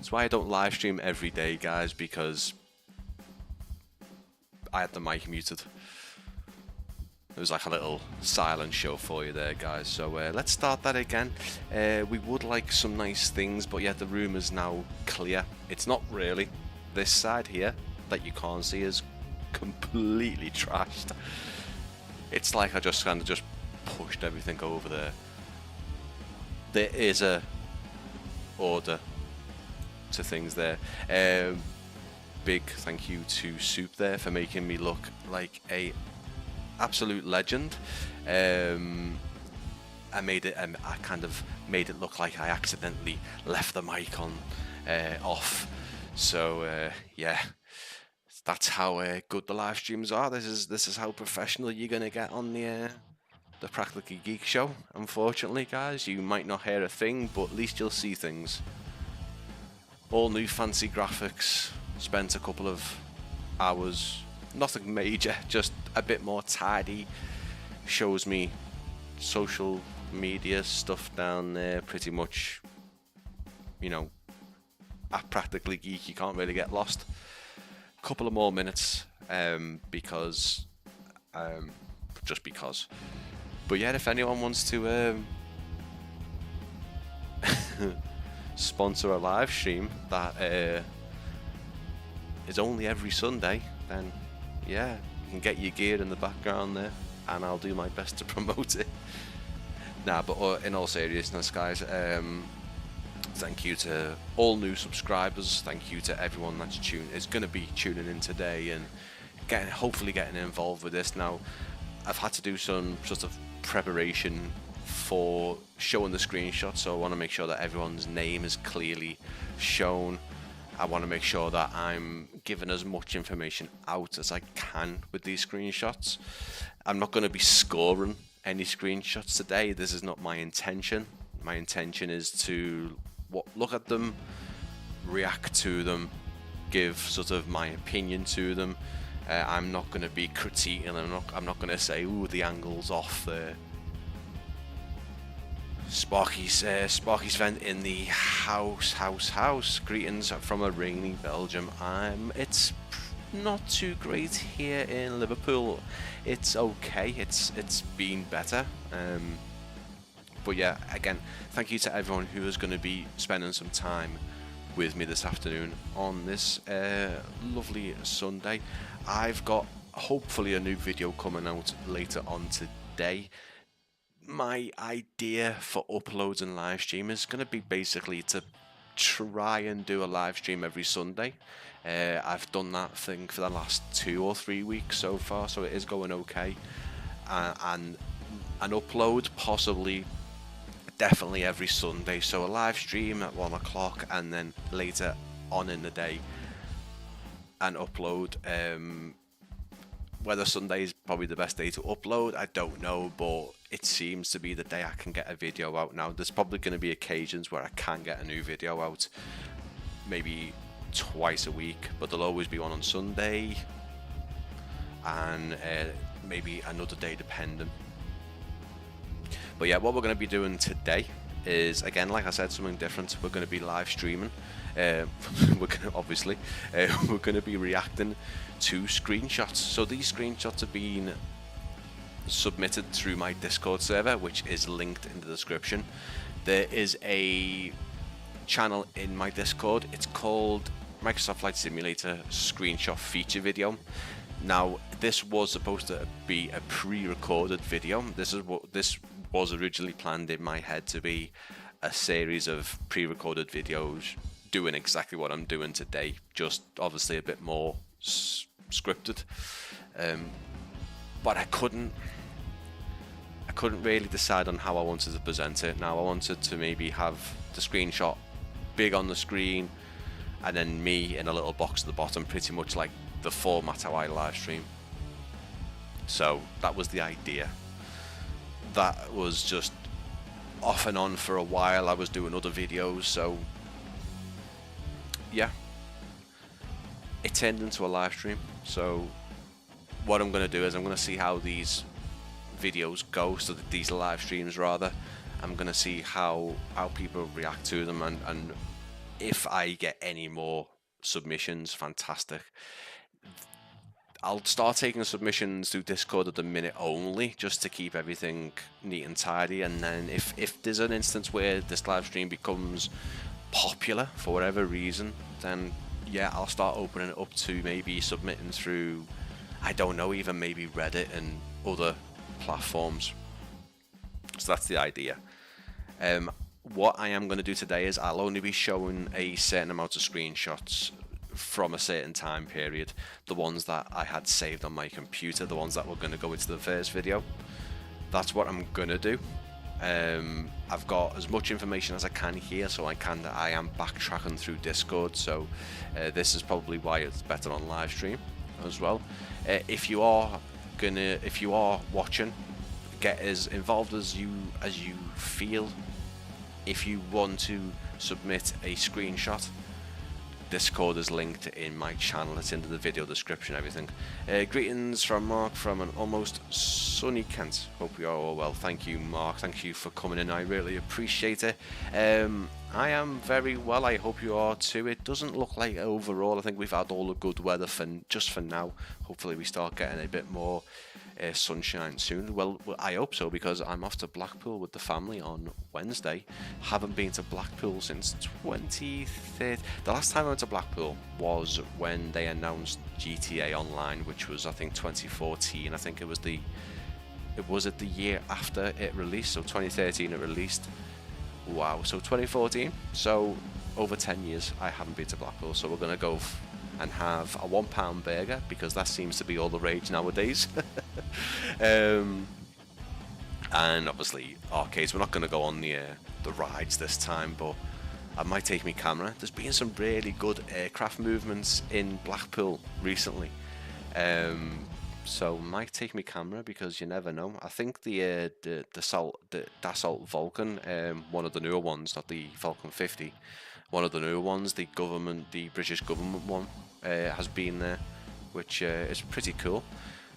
That's why I don't live stream every day, guys, because I had the mic muted. It was like a little silent show for you there, guys. So let's start that again. We would like some nice things, but yeah, the room is now clear. It's not really. This side here that you can't see is completely trashed. It's like I just kind of just pushed everything over there. There is a order to things there. Big thank you to Soup there for making me look like a absolute legend. I kind of made it look like I accidentally left the mic on off. So yeah, that's how good the live streams are. This is how professional you're gonna get on the Practically Geek show. Unfortunately, guys, you might not hear a thing, but at least you'll see things. All new fancy graphics. Spent a couple of hours. Nothing major, just a bit more tidy. Shows me social media stuff down there, pretty much, you know, at Practically Geek, you can't really get lost. A couple of more minutes, because, just because. But yeah, if anyone wants to sponsor a live stream that is only every Sunday, then yeah, you can get your gear in the background there, and I'll do my best to promote it. Nah, but in all seriousness, guys, thank you to all new subscribers. Thank you to everyone that's going to be tuning in today and hopefully getting involved with this. Now, I've had to do some sort of preparation for showing the screenshot, so I want to make sure that everyone's name is clearly shown. I want to make sure that I'm giving as much information out as I can with these screenshots. I'm not going to be scoring any screenshots today. This is not my intention. My intention is to look at them, react to them, give sort of my opinion to them. I'm not going to be critiquing. I'm not going to say, "Ooh, the angle's off there." Sparky's vent in the house. Greetings from a rainy Belgium. It's not too great here in Liverpool. It's okay. It's been better. But yeah, again, thank you to everyone who is going to be spending some time with me this afternoon on this lovely Sunday. I've got hopefully a new video coming out later on today. My idea for uploads and live stream is going to be basically to try and do a live stream every Sunday. I've done that thing for the last 2 or 3 weeks so far, so it is going okay. And an upload possibly, definitely every Sunday. So a live stream at 1 o'clock, and then later on in the day an upload. Whether Sunday is probably the best day to upload, I don't know, but it seems to be the day I can get a video out now. There's probably going to be occasions where I can get a new video out, maybe twice a week, but there'll always be one on Sunday, and maybe another day depending. But yeah, what we're going to be doing today is, again, like I said, something different. We're going to be live streaming. We're going to be reacting to screenshots. So these screenshots have been submitted through my Discord server, which is linked in the description. There is a channel in my Discord. It's called Microsoft Flight Simulator Screenshot Feature Video. Now, this was supposed to be a pre-recorded video. This was originally planned in my head to be a series of pre-recorded videos doing exactly what I'm doing today, just obviously a bit more scripted. But I couldn't really decide on how I wanted to present it. Now, I wanted to maybe have the screenshot big on the screen, and then me in a little box at the bottom, pretty much like the format how I live stream. So that was the idea. That was just off and on for a while. I was doing other videos, so yeah, it turned into a live stream. So what I'm going to do is I'm going to see how these videos go, so that these live streams rather, I'm going to see how people react to them, and if I get any more submissions, fantastic. I'll start taking submissions through Discord at the minute only, just to keep everything neat and tidy. And then if there's an instance where this live stream becomes popular for whatever reason, then yeah, I'll start opening it up to maybe submitting through, I don't know, even maybe Reddit and other platforms. So that's the idea. What I am going to do today is I'll only be showing a certain amount of screenshots from a certain time period, the ones that I had saved on my computer, the ones that were going to go into the first video. That's what I'm going to do. I've got as much information as I can here, so I am backtracking through Discord, so this is probably why it's better on live stream as well. If you are watching, get as involved as you feel. If you want to submit a screenshot, Discord is linked in my channel. It's in the video description, everything. Greetings from Mark from an almost sunny Kent. Hope you are all well. Thank you, Mark. Thank you for coming in. I really appreciate it. I am very well. I hope you are too. It doesn't look like overall. I think we've had all the good weather for now. Hopefully we start getting a bit more sunshine soon. Well, I hope so, because I'm off to Blackpool with the family on Wednesday. Haven't been to Blackpool since 2013. The last time I went to Blackpool was when they announced GTA Online, which was I think 2014. I think it was the year after it released, so 2013 it released. Wow, so 2014. So over 10 years I haven't been to Blackpool, so we're gonna go and have a £1 burger, because that seems to be all the rage nowadays. And obviously arcades. We're not going to go on the rides this time, but I might take my camera. There's been some really good aircraft movements in Blackpool recently, so might take my camera, because you never know. I think the Dassault Vulcan, one of the newer ones, not the Falcon 50, one of the newer ones, the British government one, has been there, which is pretty cool.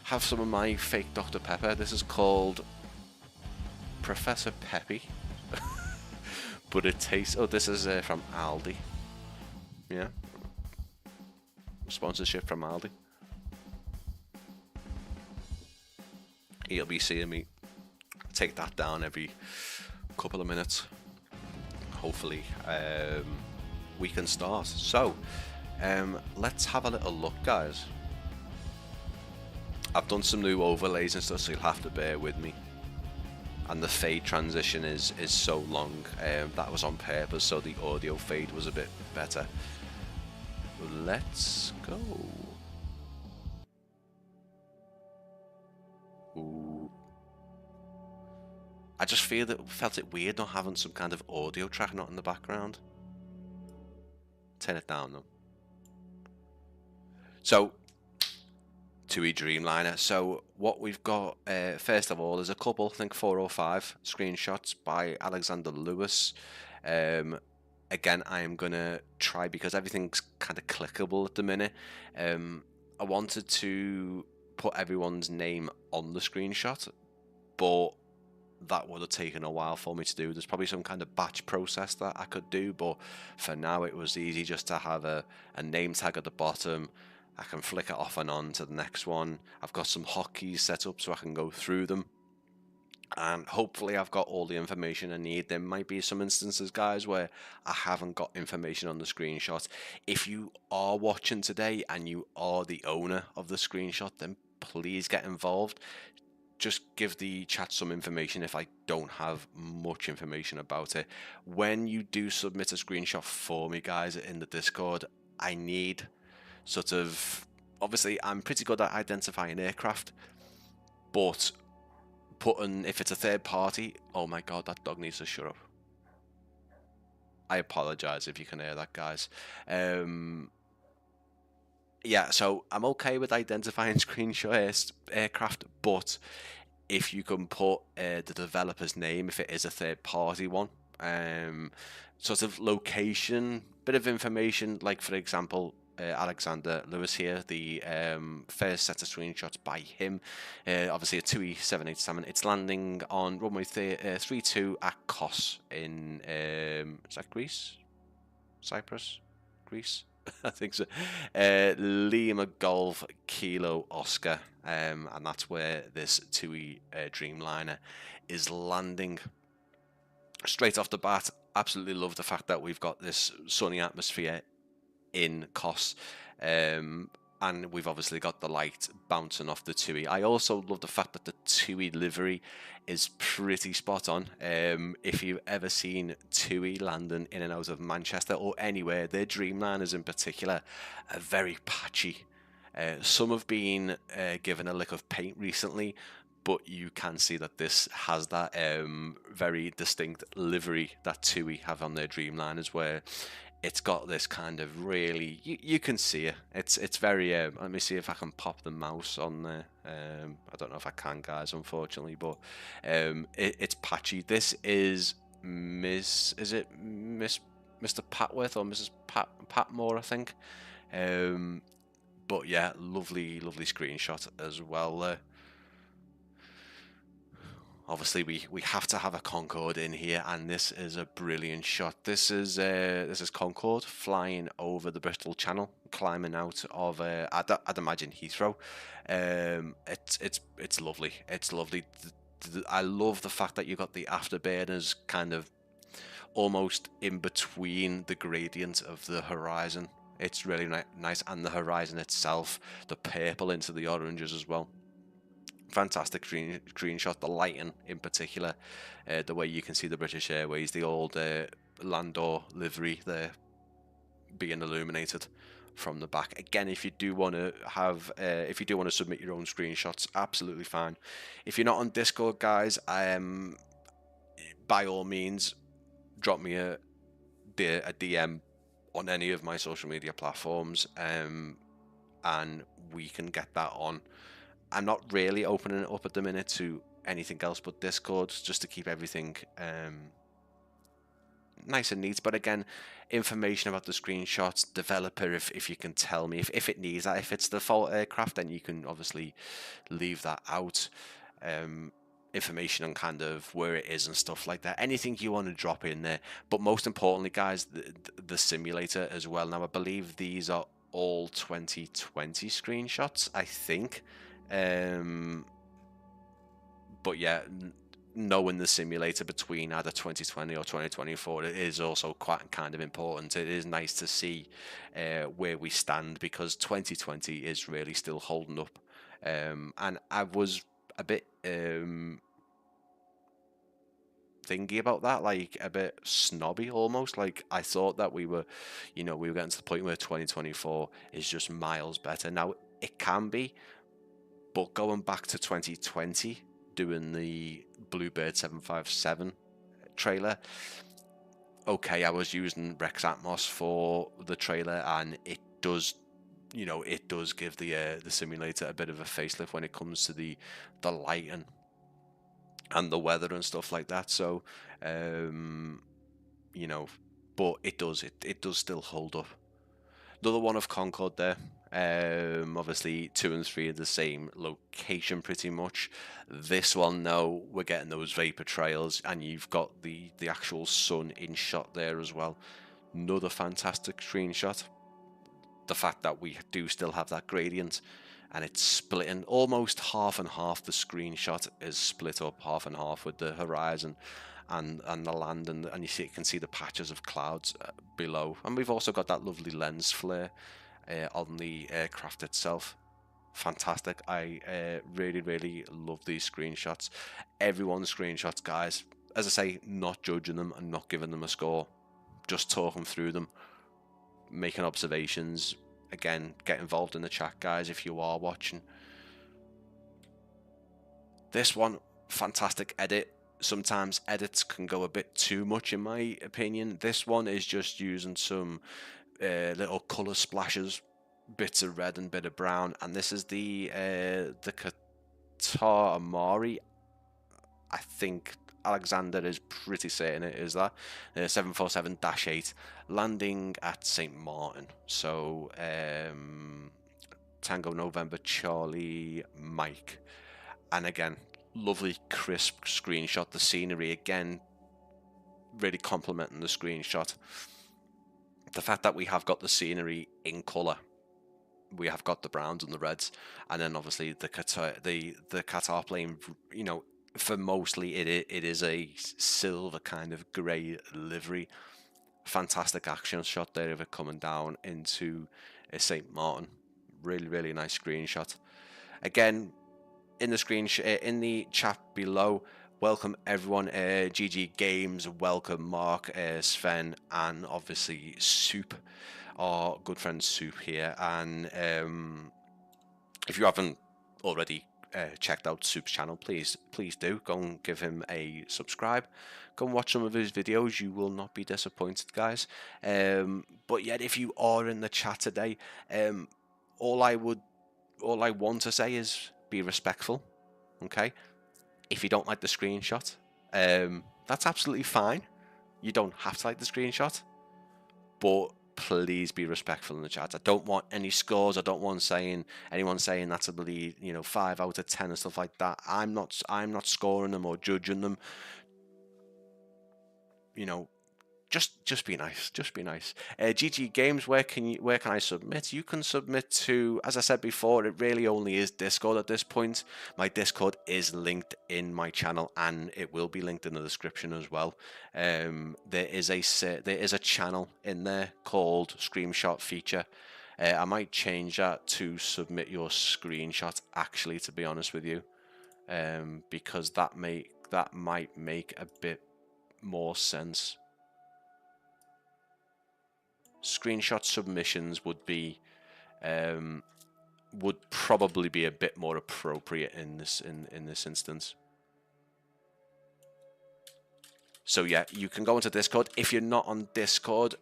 Have some of my fake Dr. Pepper. This is called Professor Peppy, but it tastes. Oh, this is from Aldi. Yeah, sponsorship from Aldi. He'll be seeing me take that down every couple of minutes. Hopefully, we can start. So, let's have a little look, guys. I've done some new overlays and stuff, so you'll have to bear with me. And the fade transition is so long. That was on purpose, so the audio fade was a bit better. Let's go. Ooh. I just felt it weird not having some kind of audio track not in the background. Turn it down though. So, TUI Dreamliner. So what we've got, first of all, is a couple, I think 4 or 5 screenshots by Alexander Lewis. Again, I am going to try, because everything's kind of clickable at the minute. I wanted to put everyone's name on the screenshot, but that would have taken a while for me to do. There's probably some kind of batch process that I could do, but for now it was easy just to have a name tag at the bottom. I can flick it off and on to the next one. I've got some hotkeys set up so I can go through them, and hopefully I've got all the information I need. There might be some instances, guys, where I haven't got information on the screenshot. If you are watching today and you are the owner of the screenshot, then please get involved. Just give the chat some information if I don't have much information about it. When you do submit a screenshot for me, guys, in the Discord, I need sort of, obviously I'm pretty good at identifying aircraft, but if it's a third party, oh my god, that dog needs to shut up. I apologize if you can hear that, guys. Yeah, so I'm okay with identifying screenshot aircraft, but if you can put the developer's name, if it is a third party one, sort of location, bit of information, like for example, Alexander Lewis here, the first set of screenshots by him, obviously a TUI 787, it's landing on runway 32 at Kos in, is that Greece? Cyprus, Greece. I think so. Lima Golf Kilo Oscar, and that's where this TUI Dreamliner is landing. Straight off the bat, absolutely love the fact that we've got this sunny atmosphere in Kos, and we've obviously got the light bouncing off the TUI. I also love the fact that the TUI livery is pretty spot on. If you've ever seen TUI landing in and out of Manchester or anywhere, their Dreamliners in particular are very patchy. Some have been given a lick of paint recently, but you can see that this has that very distinct livery that TUI have on their Dreamliners, where it's got this kind of really, you can see it. It's very, let me see if I can pop the mouse on there. I don't know if I can, guys, unfortunately, but it's patchy. This is Mr. Patworth or Mrs. Patmore, I think. But yeah, lovely screenshot as well there. Obviously, we have to have a Concorde in here, and this is a brilliant shot. This is Concorde flying over the Bristol Channel, climbing out of I'd imagine Heathrow. It's lovely. It's lovely. I love the fact that you got the afterburners kind of almost in between the gradient of the horizon. It's really nice, and the horizon itself, the purple into the oranges as well. Fantastic screenshot, the lighting in particular, the way you can see the British Airways, the old Landor livery there being illuminated from the back. Again, if you do want to have, if you do want to submit your own screenshots, absolutely fine. If you're not on Discord, guys, by all means, drop me a DM on any of my social media platforms, and we can get that on. I'm not really opening it up at the minute to anything else but Discord, just to keep everything nice and neat. But again, information about the screenshots, developer, if you can tell me if it needs that. If it's the default aircraft, then you can obviously leave that out. Information on kind of where it is and stuff like that. Anything you want to drop in there. But most importantly, guys, the simulator as well. Now, I believe these are all 2020 screenshots, I think. But yeah, knowing the simulator between either 2020 or 2024, it is also quite kind of important. It is nice to see where we stand, because 2020 is really still holding up, and I was a bit thingy about that, like a bit snobby almost. Like, I thought that we were getting to the point where 2024 is just miles better. Now, it can be, but going back to 2020, doing the Bluebird 757 trailer, okay, I was using Rex Atmos for the trailer, and it does give the simulator a bit of a facelift when it comes to the lighting and the weather and stuff like that. So, but it does still hold up. Another one of Concorde there. Obviously 2 and 3 are the same location pretty much. This one, no, we're getting those vapor trails, and you've got the actual sun in shot there as well. Another fantastic screenshot. The fact that we do still have that gradient, and it's splitting almost half and half. The screenshot is split up half and half with the horizon and the land, and you can see the patches of clouds below. And we've also got that lovely lens flare on the aircraft itself. Fantastic. I really love these screenshots. Everyone's screenshots, guys. As I say, not judging them and not giving them a score, just talking through them, making observations. Again, get involved in the chat, guys, if you are watching. This one, fantastic edit. Sometimes edits can go a bit too much, in my opinion. This one is just using some little colour splashes, bits of red and bit of brown, and this is the Qatar Amari. I think Alexander is pretty certain it is that 747-8 landing at St. Martin. So Tango November Charlie Mike, and again, lovely crisp screenshot. The scenery again really complementing the screenshot. the fact that we have got the scenery in colour, we have got the browns and the reds, and then obviously the Qatar plane, you know, for mostly it is a silver kind of grey livery. Fantastic action shot there of it coming down into St. Martin. Really nice screenshot. Again, in the in the chat below, welcome everyone. GG Games, welcome Mark, Sven, and obviously Soup, our good friend Soup here. And if you haven't already checked out Soup's channel, please do go and give him a subscribe. Go and watch some of his videos. You will not be disappointed, guys. But yet, if you are in the chat today, all I want to say is be respectful. Okay, if you don't like the screenshot, that's absolutely fine. You don't have to like the screenshot, but please be respectful in the chat. I don't want any scores. I don't want anyone saying that's a bloody 5 out of 10 and stuff like that. I'm not scoring them or judging them. Just be nice. Just be nice. GG Games, where can I submit? You can submit to, as I said before, it really only is Discord at this point. My Discord is linked in my channel, and it will be linked in the description as well. There is a channel in there called Screenshot Feature. I might change that to submit your screenshot, actually, to be honest with you, because that might make a bit more sense. Screenshot submissions would probably be a bit more appropriate in this instance. So yeah, you can go into Discord. If you're not on Discord,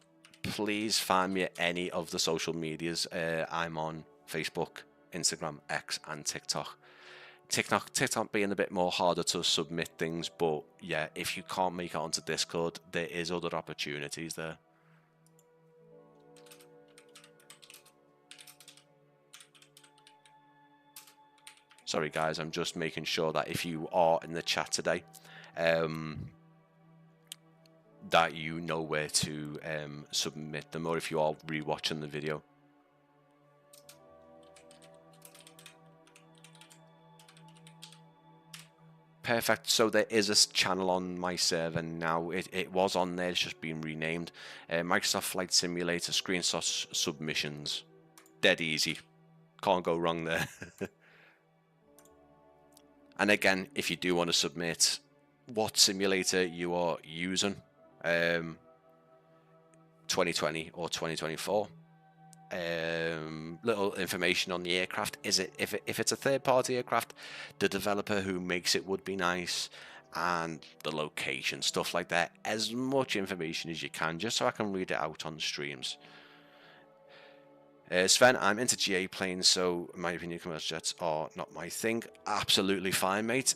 please find me at any of the social medias. I'm on Facebook, Instagram, X, and TikTok. TikTok being a bit more harder to submit things, but yeah, if you can't make it onto Discord, there is other opportunities there. Sorry guys, I'm just making sure that if you are in the chat today, that you know where to submit them, or if you are rewatching the video. Perfect. So there is a channel on my server now. It was on there, it's just been renamed. Microsoft Flight Simulator screenshot submissions. Dead easy. Can't go wrong there. And again, if you do want to submit what simulator you are using, 2020 or 2024, little information on the aircraft. If it's a third-party aircraft, the developer who makes it would be nice, and the location, stuff like that. As much information as you can, just so I can read it out on the streams. Sven, I'm into GA planes, so in my opinion, commercial jets are not my thing. Absolutely fine, mate.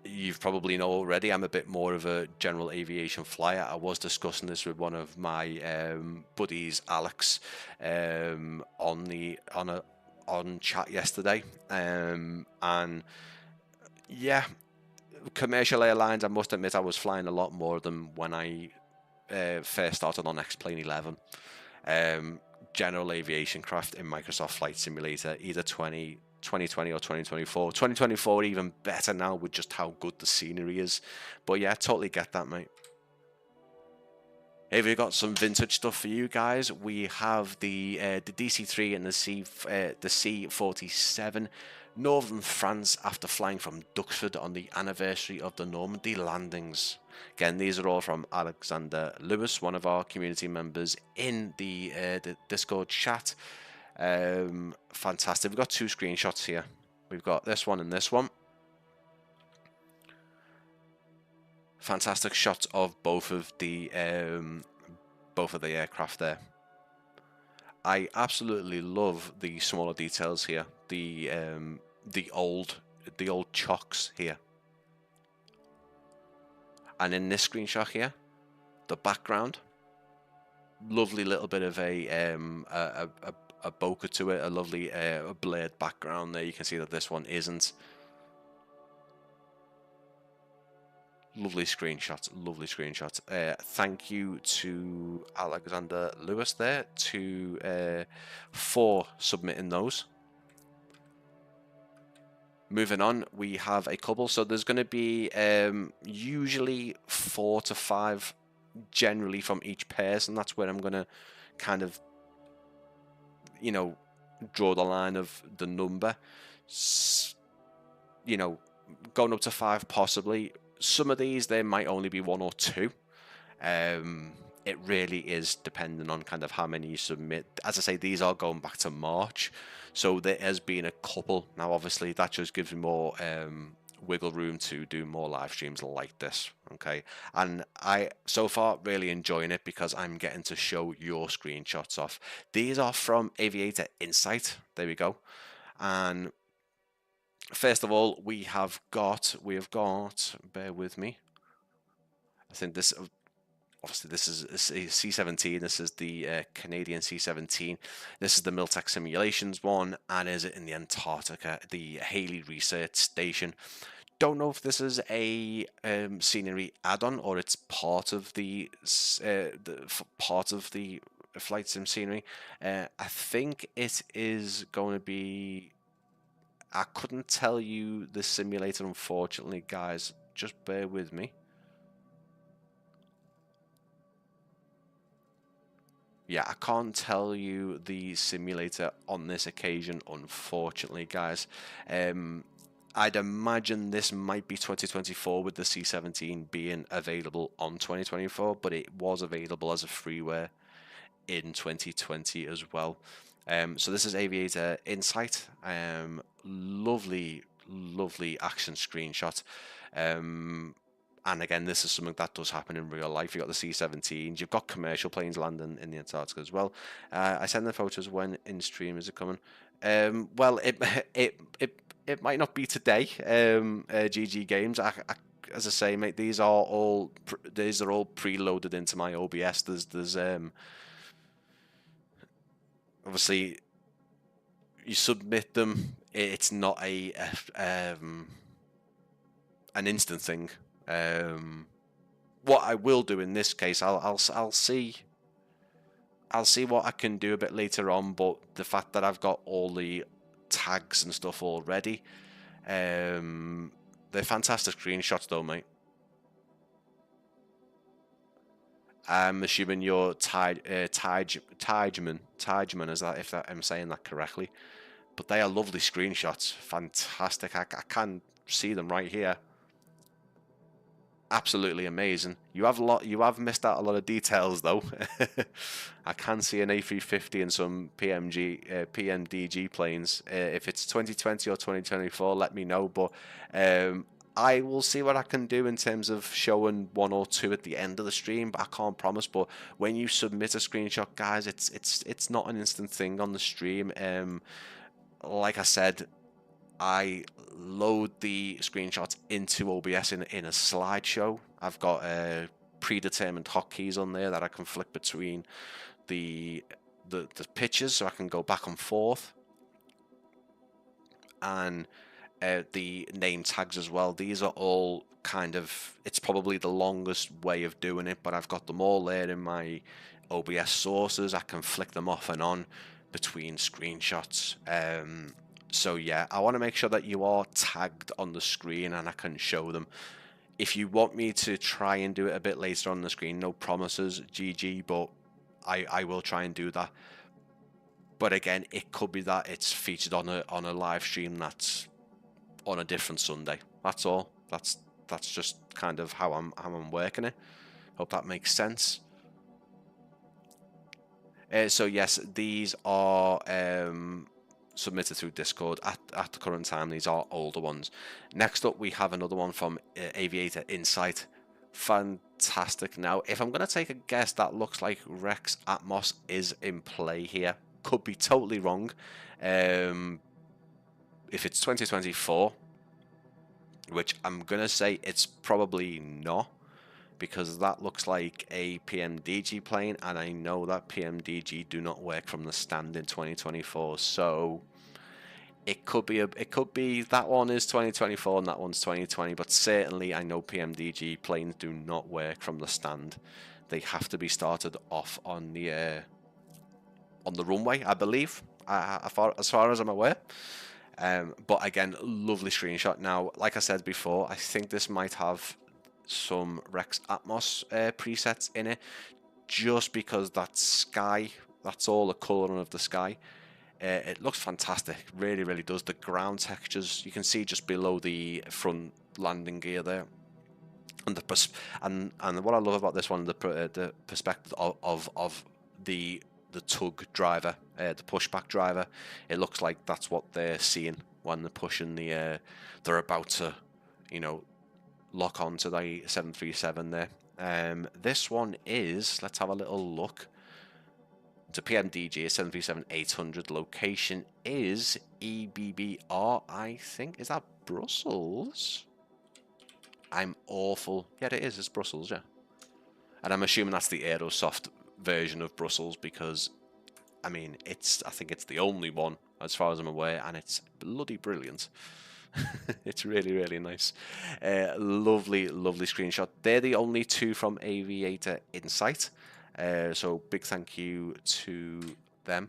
You've probably know already, I'm a bit more of a general aviation flyer. I was discussing this with one of my buddies, Alex, on chat yesterday, and yeah, commercial airlines, I must admit I was flying a lot more of them when I first started on X-Plane 11. General aviation craft in Microsoft Flight Simulator, either 2020 or 2024. 2024 even better now with just how good the scenery is. But yeah, totally get that, mate. Hey, we've got some vintage stuff for you guys. We have the DC-3 and the C-47. Northern France after flying from Duxford on the anniversary of the Normandy landings. Again, these are all from Alexander Lewis, one of our community members in the Discord chat. Fantastic. We've got two screenshots here. We've got this one and this one. Fantastic shots of both of the aircraft there. I absolutely love the smaller details here. The old chocks here. And in this screenshot here, the background, lovely little bit of a bokeh to it, a lovely blurred background there. You can see that this one isn't. Lovely screenshots, lovely screenshots. Thank you to Alexander Lewis there for submitting those. Moving on, we have a couple. So there's going to be usually 4 to 5 generally from each person. That's where I'm going to kind of, you know, draw the line of the number. You know, going up to 5 possibly. Some of these, there might only be 1 or 2. It really is depending on kind of how many you submit. As I say, these are going back to March, so there has been a couple. Now, obviously, that just gives me more wiggle room to do more live streams like this, okay? And I, so far, really enjoying it because I'm getting to show your screenshots off. These are from Aviator Insight. There we go. And first of all, we have got, bear with me. I think this, obviously this is a C-17, this is the Canadian C-17, this is the Miltech Simulations one, and is it in the Antarctica, the Haley Research Station. Don't know if this is a scenery add-on or it's part of the flight sim scenery. I think it is going to be. I couldn't tell you the simulator, unfortunately, guys. Just bear with me. Yeah, I can't tell you the simulator on this occasion, unfortunately, guys. I'd imagine this might be 2024 with the C-17 being available on 2024, but it was available as a freeware in 2020 as well. So this is Aviator Insight. Lovely, lovely action screenshot. And again, this is something that does happen in real life. You've got the C-17s, you've got commercial planes landing in the Antarctica as well. I send the photos when in stream. Is it coming? Well, it might not be today. GG Games. As I say, mate, these are all preloaded into my OBS. There's obviously you submit them. It's not an instant thing. What I will do in this case, I'll see what I can do a bit later on. But the fact that I've got all the tags and stuff already, they're fantastic screenshots, though, mate. I'm assuming you're Tigeman, is that, if I'm saying that correctly? But they are lovely screenshots, fantastic. I can see them right here. Absolutely amazing. You have missed out a lot of details though. I can see an A350 and some PMDG planes. If it's 2020 or 2024, let me know. But I will see what I can do in terms of showing 1 or 2 at the end of the stream. But I can't promise. But when you submit a screenshot, guys, it's not an instant thing on the stream. Like I said, I load the screenshots into OBS in a slideshow. I've got predetermined hotkeys on there that I can flick between the pictures, so I can go back and forth, and the name tags as well. These are all kind of, it's probably the longest way of doing it, but I've got them all there in my OBS sources. I can flick them off and on between screenshots. So yeah, I want to make sure that you are tagged on the screen and I can show them. If you want me to try and do it a bit later on the screen, no promises, GG, but I will try and do that. But again, it could be that it's featured on a live stream that's on a different Sunday. That's all. That's just kind of how I'm working it. Hope that makes sense. So yes, these are submitted through Discord at the current time. These are older ones. Next up, we have another one from Aviator Insight. Fantastic. Now, if I'm going to take a guess, that looks like Rex Atmos is in play here. Could be totally wrong. If it's 2024, which I'm going to say it's probably not, because that looks like a PMDG plane, and I know that PMDG do not work from the stand in 2024. So It could be that one is 2024 and that one's 2020, but certainly I know PMDG planes do not work from the stand. They have to be started off on the runway, I believe, as far as I'm aware. But again, lovely screenshot. Now, like I said before, I think this might have some Rex Atmos presets in it, just because that sky, that's all the colouring of the sky. It looks fantastic, really, really does. The ground textures, you can see just below the front landing gear there. And and what I love about this one, the perspective of the tug driver, the pushback driver, it looks like that's what they're seeing when they're pushing the they're about to, you know, lock onto the 737 there. This one is, let's have a little look. To PMDG, 737-800, location is EBBR, I think. Is that Brussels? I'm awful. Yeah, it is. It's Brussels, yeah. And I'm assuming that's the Aerosoft version of Brussels because, I mean, I think it's the only one as far as I'm aware, and it's bloody brilliant. It's really, really nice. Lovely, lovely screenshot. They're the only two from Aviator Insight. So big thank you to them.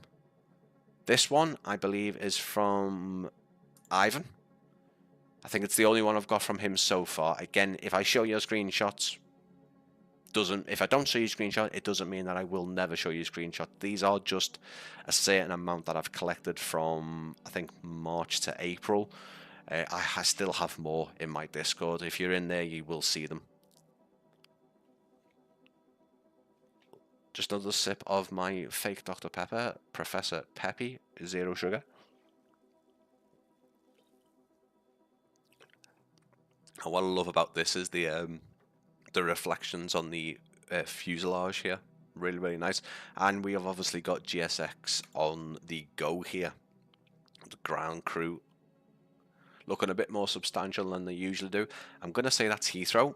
This one, I believe, is from Ivan. I think it's the only one I've got from him so far. Again, if I show you screenshots, if I don't show you a screenshot, it doesn't mean that I will never show you a screenshot. These are just a certain amount that I've collected from, I think, March to April. I still have more in my Discord. If you're in there, you will see them. Just another sip of my fake Dr. Pepper, Professor Peppy, 0 sugar. And what I love about this is the reflections on the fuselage here. Really, really nice. And we have obviously got GSX on the go here. The ground crew looking a bit more substantial than they usually do. I'm going to say that's Heathrow.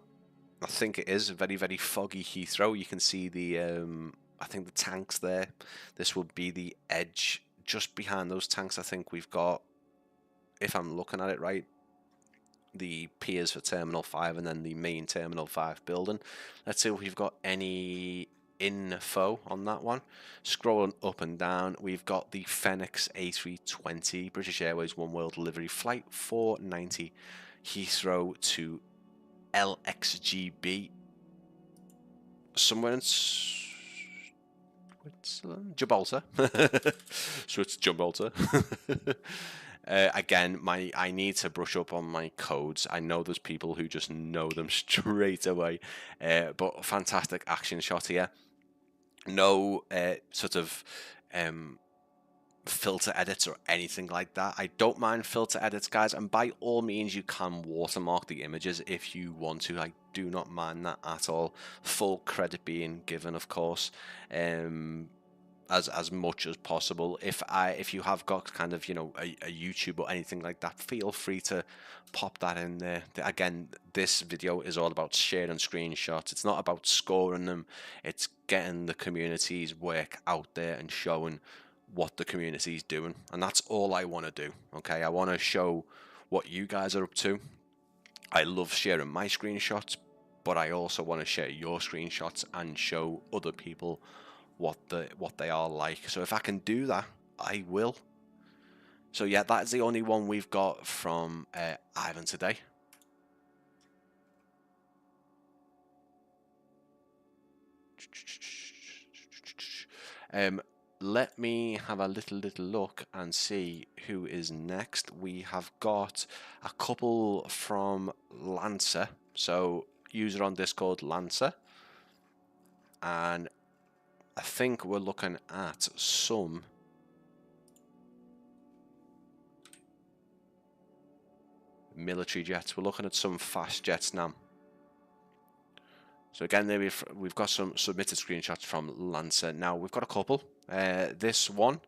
I think it is a very, very foggy Heathrow. You can see the, I think the tanks there. This would be the edge. Just behind those tanks, I think we've got, if I'm looking at it right, the piers for Terminal 5 and then the main Terminal 5 building. Let's see if we've got any info on that one. Scrolling up and down, we've got the Phoenix A320, British Airways One World Delivery Flight 490, Heathrow to LXGB, somewhere in Switzerland, Gibraltar. So it's Gibraltar. Again, I need to brush up on my codes. I know there's people who just know them straight away, but fantastic action shot here. No sort of filter edits or anything like that. I don't mind filter edits, guys, and by all means you can watermark the images if you want to. I do not mind that at all. Full credit being given, of course, as much as possible. If you have got kind of, you know, a YouTube or anything like that, feel free to pop that in there. Again, this video is all about sharing screenshots. It's not about scoring them. It's getting the community's work out there and showing what the community is doing, and that's all I want to do. Okay, I want to show what you guys are up to. I love sharing my screenshots, but I also want to share your screenshots and show other people what they are like. So if I can do that, I will. So yeah, that's the only one we've got from Ivan today. Let me have a little look and see who is next. We have got a couple from Lancer, so user on Discord Lancer, and I think we're looking at some military jets. We're looking at some fast jets now. So again, there we've got some submitted screenshots from Lancer. Now we've got a couple. This one,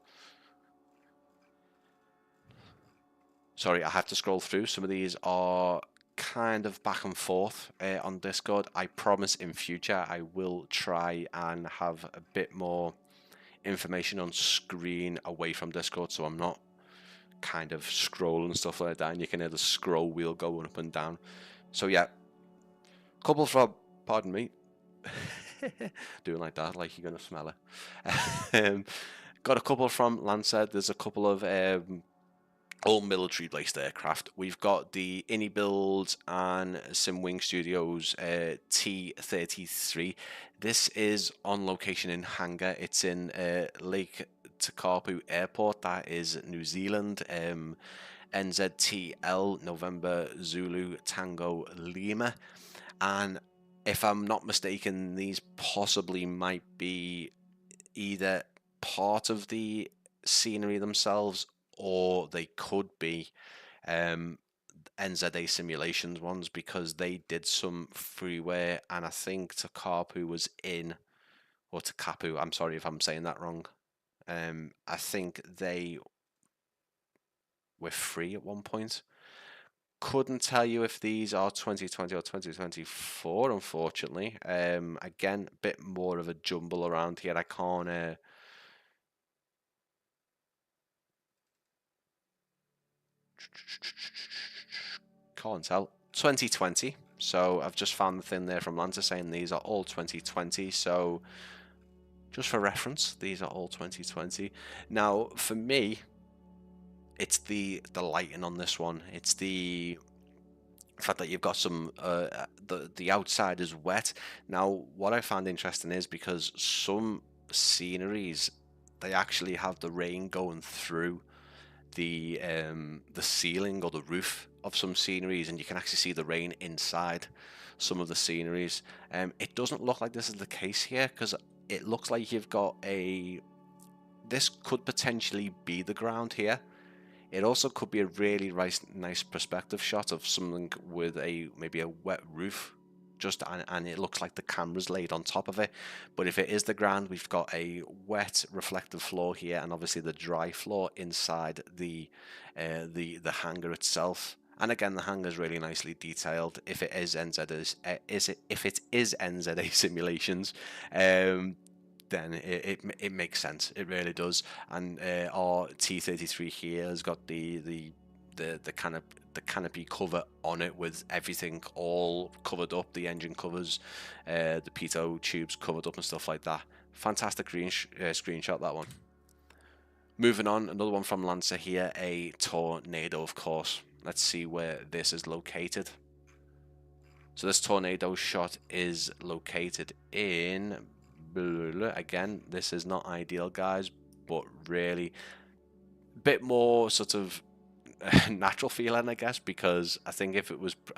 sorry, I have to scroll through. Some of these are kind of back and forth on Discord. I promise in future I will try and have a bit more information on screen away from Discord, so I'm not kind of scroll and stuff like that, and you can hear the scroll wheel going up and down. So yeah, couple from, pardon me, doing like that, like you're gonna smell it. Got a couple from Lancer. There's a couple of all military-based aircraft. We've got the Innie Builds and Simwing Studios T-33. This is on location in Hangar. It's in Lake Tekapo Airport. That is New Zealand. NZTL November Zulu Tango Lima. And if I'm not mistaken, these possibly might be either part of the scenery themselves, or they could be NZA Simulations ones, because they did some freeware, and I think Takapu was in, or Takapu, I'm sorry if I'm saying that wrong. I think they were free at one point. Couldn't tell you if these are 2020 or 2024, unfortunately. Again, a bit more of a jumble around here. I can't tell. 2020. So I've just found the thing there from Lancer saying these are all 2020. So just for reference, these are all 2020. Now, for me, it's the lighting on this one. It's the fact that you've got some the outside is wet. Now, what I found interesting is because some sceneries, they actually have the rain going through the ceiling or the roof of some sceneries, and you can actually see the rain inside some of the sceneries. It doesn't look like this is the case here, because it looks like you've got this could potentially be the ground here. It also could be a really nice perspective shot of something with maybe a wet roof, and it looks like the camera's laid on top of it. But if it is the ground, we've got a wet reflective floor here, and obviously the dry floor inside the hangar itself. And again, the hangar is really nicely detailed. If it is NZA Simulations, then it makes sense. It really does. And our T-33 here has got the canopy cover on it, with everything all covered up, the engine covers, the pitot tubes covered up and stuff like that. Fantastic screenshot, that one. Moving on, another one from Lancer here, a Tornado, of course. Let's see where this is located. So this Tornado shot is located in, again, this is not ideal, guys, but really a bit more sort of natural feeling, I guess, because I think if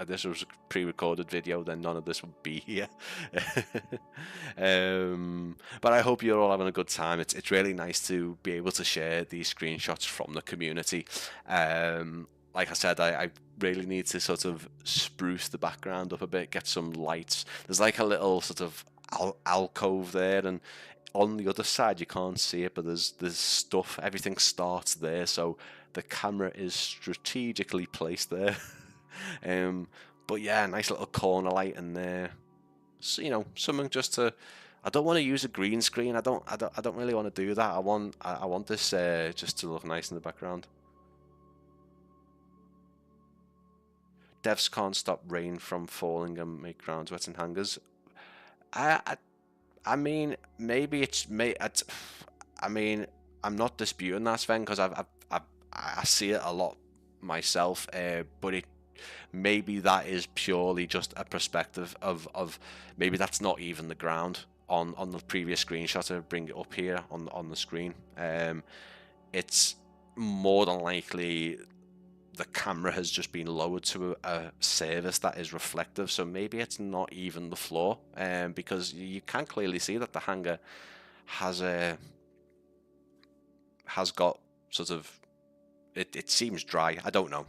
this was a pre-recorded video, then none of this would be here. But I hope you're all having a good time. It's really nice to be able to share these screenshots from the community. Like I said, I really need to sort of spruce the background up a bit, get some lights. There's like a little sort of alcove there, and on the other side you can't see it, but there's stuff, everything starts there, so the camera is strategically placed there. But yeah, nice little corner light in there. So, you know, something just to, I don't want to use a green screen. I don't really want to do that. I want this just to look nice in the background. Devs can't stop rain from falling and make grounds wet in hangars. I mean, maybe I mean, I'm not disputing that, Sven, because I see it a lot myself. But maybe that is purely just a perspective of maybe that's not even the ground on the previous screenshot. To bring it up here on the screen, it's more than likely the camera has just been lowered to a service that is reflective, so maybe it's not even the floor, because you can clearly see that the hangar has got sort of, it seems dry. I don't know,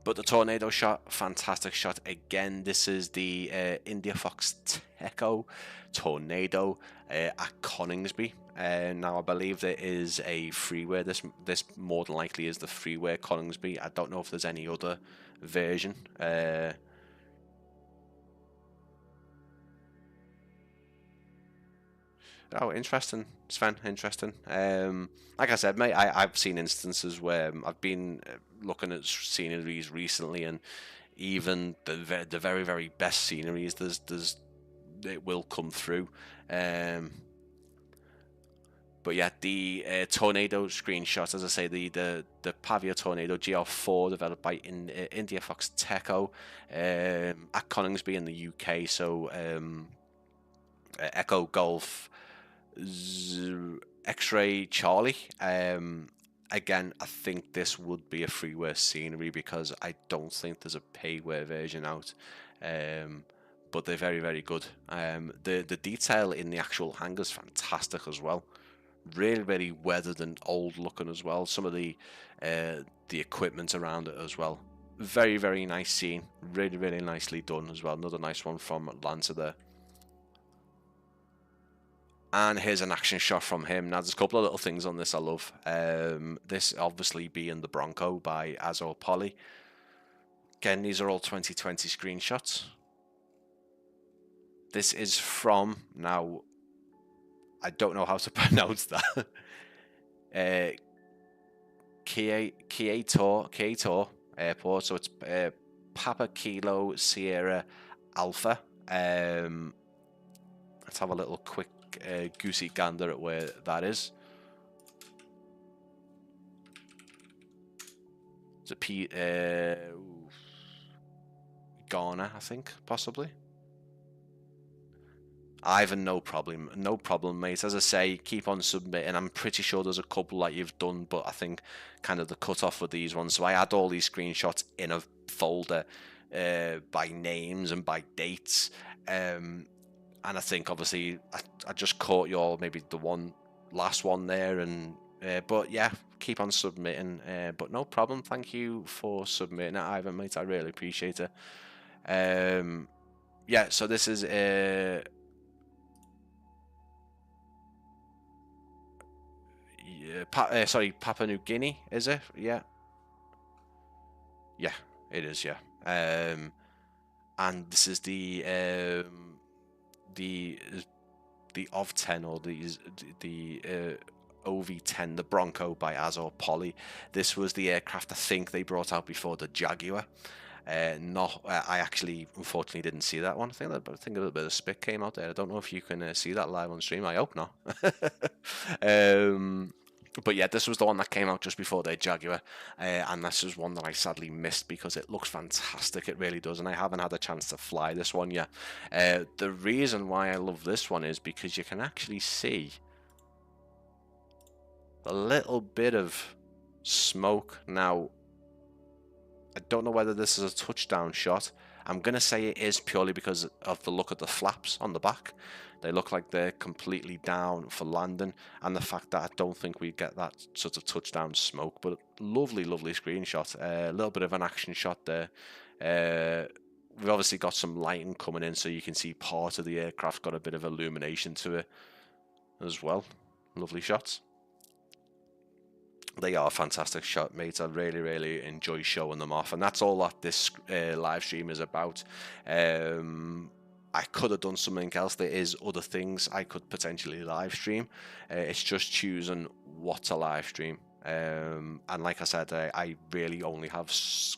but the Tornado shot, fantastic shot again. This is the India Fox Teco Tornado at Coningsby. Now I believe there is a freeware. This more than likely is the freeware Coningsby. I don't know if there's any other version. Oh, interesting, Sven. Interesting. Like I said, mate, I've seen instances where I've been looking at sceneries recently, and even the very very best sceneries, there's it will come through. But yeah, the Tornado screenshot, as I say, the Pavia Tornado GR4 developed by India Fox Techo at Coningsby in the UK. So Echo Golf X-Ray Charlie. Again, I think this would be a freeware scenery because I don't think there's a payware version out. But they're very, very good. The detail in the actual hangar is fantastic as well. Really, really weathered and old looking as well. Some of the equipment around it as well. Very, very nice scene. Really, really nicely done as well. Another nice one from Lancer there. And here's an action shot from him. Now, there's a couple of little things on this I love. This obviously being the Bronco by Asus Poly. Again, these are all 2020 screenshots. This is from, now, I don't know how to pronounce that. Kyoto Airport. So it's Papa Kilo Sierra Alpha. Let's have a little quick goosey gander at where that is. It's a Ghana, I think, possibly. Ivan, no problem, mate. As I say, keep on submitting. I'm pretty sure there's a couple that you've done, but I think kind of the cutoff with these ones. So I add all these screenshots in a folder by names and by dates. And I think obviously I just caught your maybe the last one there, and but yeah, keep on submitting. But no problem. Thank you for submitting it, Ivan, mate. I really appreciate it. Yeah. So this is sorry, Papua New Guinea, is it? Yeah. Yeah, it is, yeah. And this is the OV-10, or the OV-10, the Bronco by Asus Poly. This was the aircraft I think they brought out before the Jaguar. I actually unfortunately didn't see that one. I think a little bit of spit came out there. I don't know if you can see that live on stream. I hope not. But yeah, this was the one that came out just before their Jaguar, and this is one that I sadly missed because it looks fantastic. It really does, and I haven't had a chance to fly this one yet. The reason why I love this one is because you can actually see a little bit of smoke. Now, I don't know whether this is a touchdown shot. I'm going to say it is purely because of the look of the flaps on the back. They look like they're completely down for landing, and the fact that I don't think we get that sort of touchdown smoke. But lovely, lovely screenshot. A little bit of an action shot there. We've obviously got some lighting coming in, so you can see part of the aircraft got a bit of illumination to it as well. Lovely shots. They are a fantastic shot, mates. I really, really enjoy showing them off, and that's all that this live stream is about. I could have done something else. There is other things I could potentially live stream. It's just choosing what to live stream. And like I said, I really only have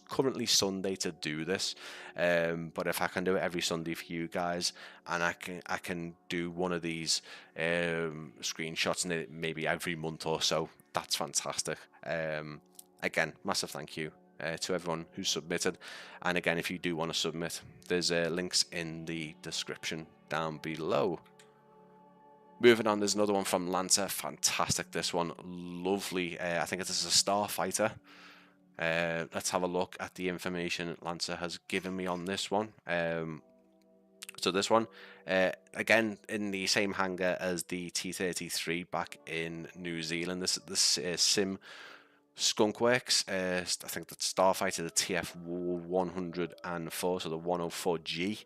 currently Sunday to do this. But if I can do it every Sunday for you guys, and I can do one of these screenshots and maybe every month or so, that's fantastic. Again, massive thank you to everyone who submitted, and again, if you do want to submit, there's links in the description down below. Moving on, there's another one from Lancer. Fantastic, this one. Lovely. I think it is a Starfighter. Let's have a look at the information Lancer has given me on this one. So this one, again, in the same hangar as the T-33 back in New Zealand. This Sim Skunkworks. I think that's Starfighter, the TF-104, so the 104G.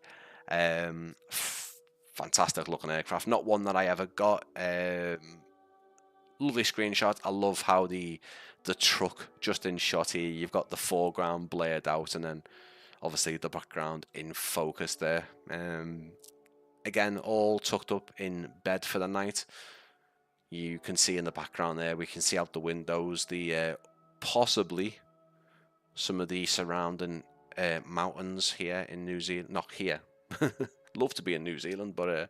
Fantastic looking aircraft. Not one that I ever got. Lovely screenshot. I love how the truck just in shot here. You've got the foreground blared out, and then obviously the background in focus there. Again, all tucked up in bed for the night. You can see in the background there, we can see out the windows the possibly some of the surrounding mountains here in New Zealand. Not here. Love to be in New Zealand, but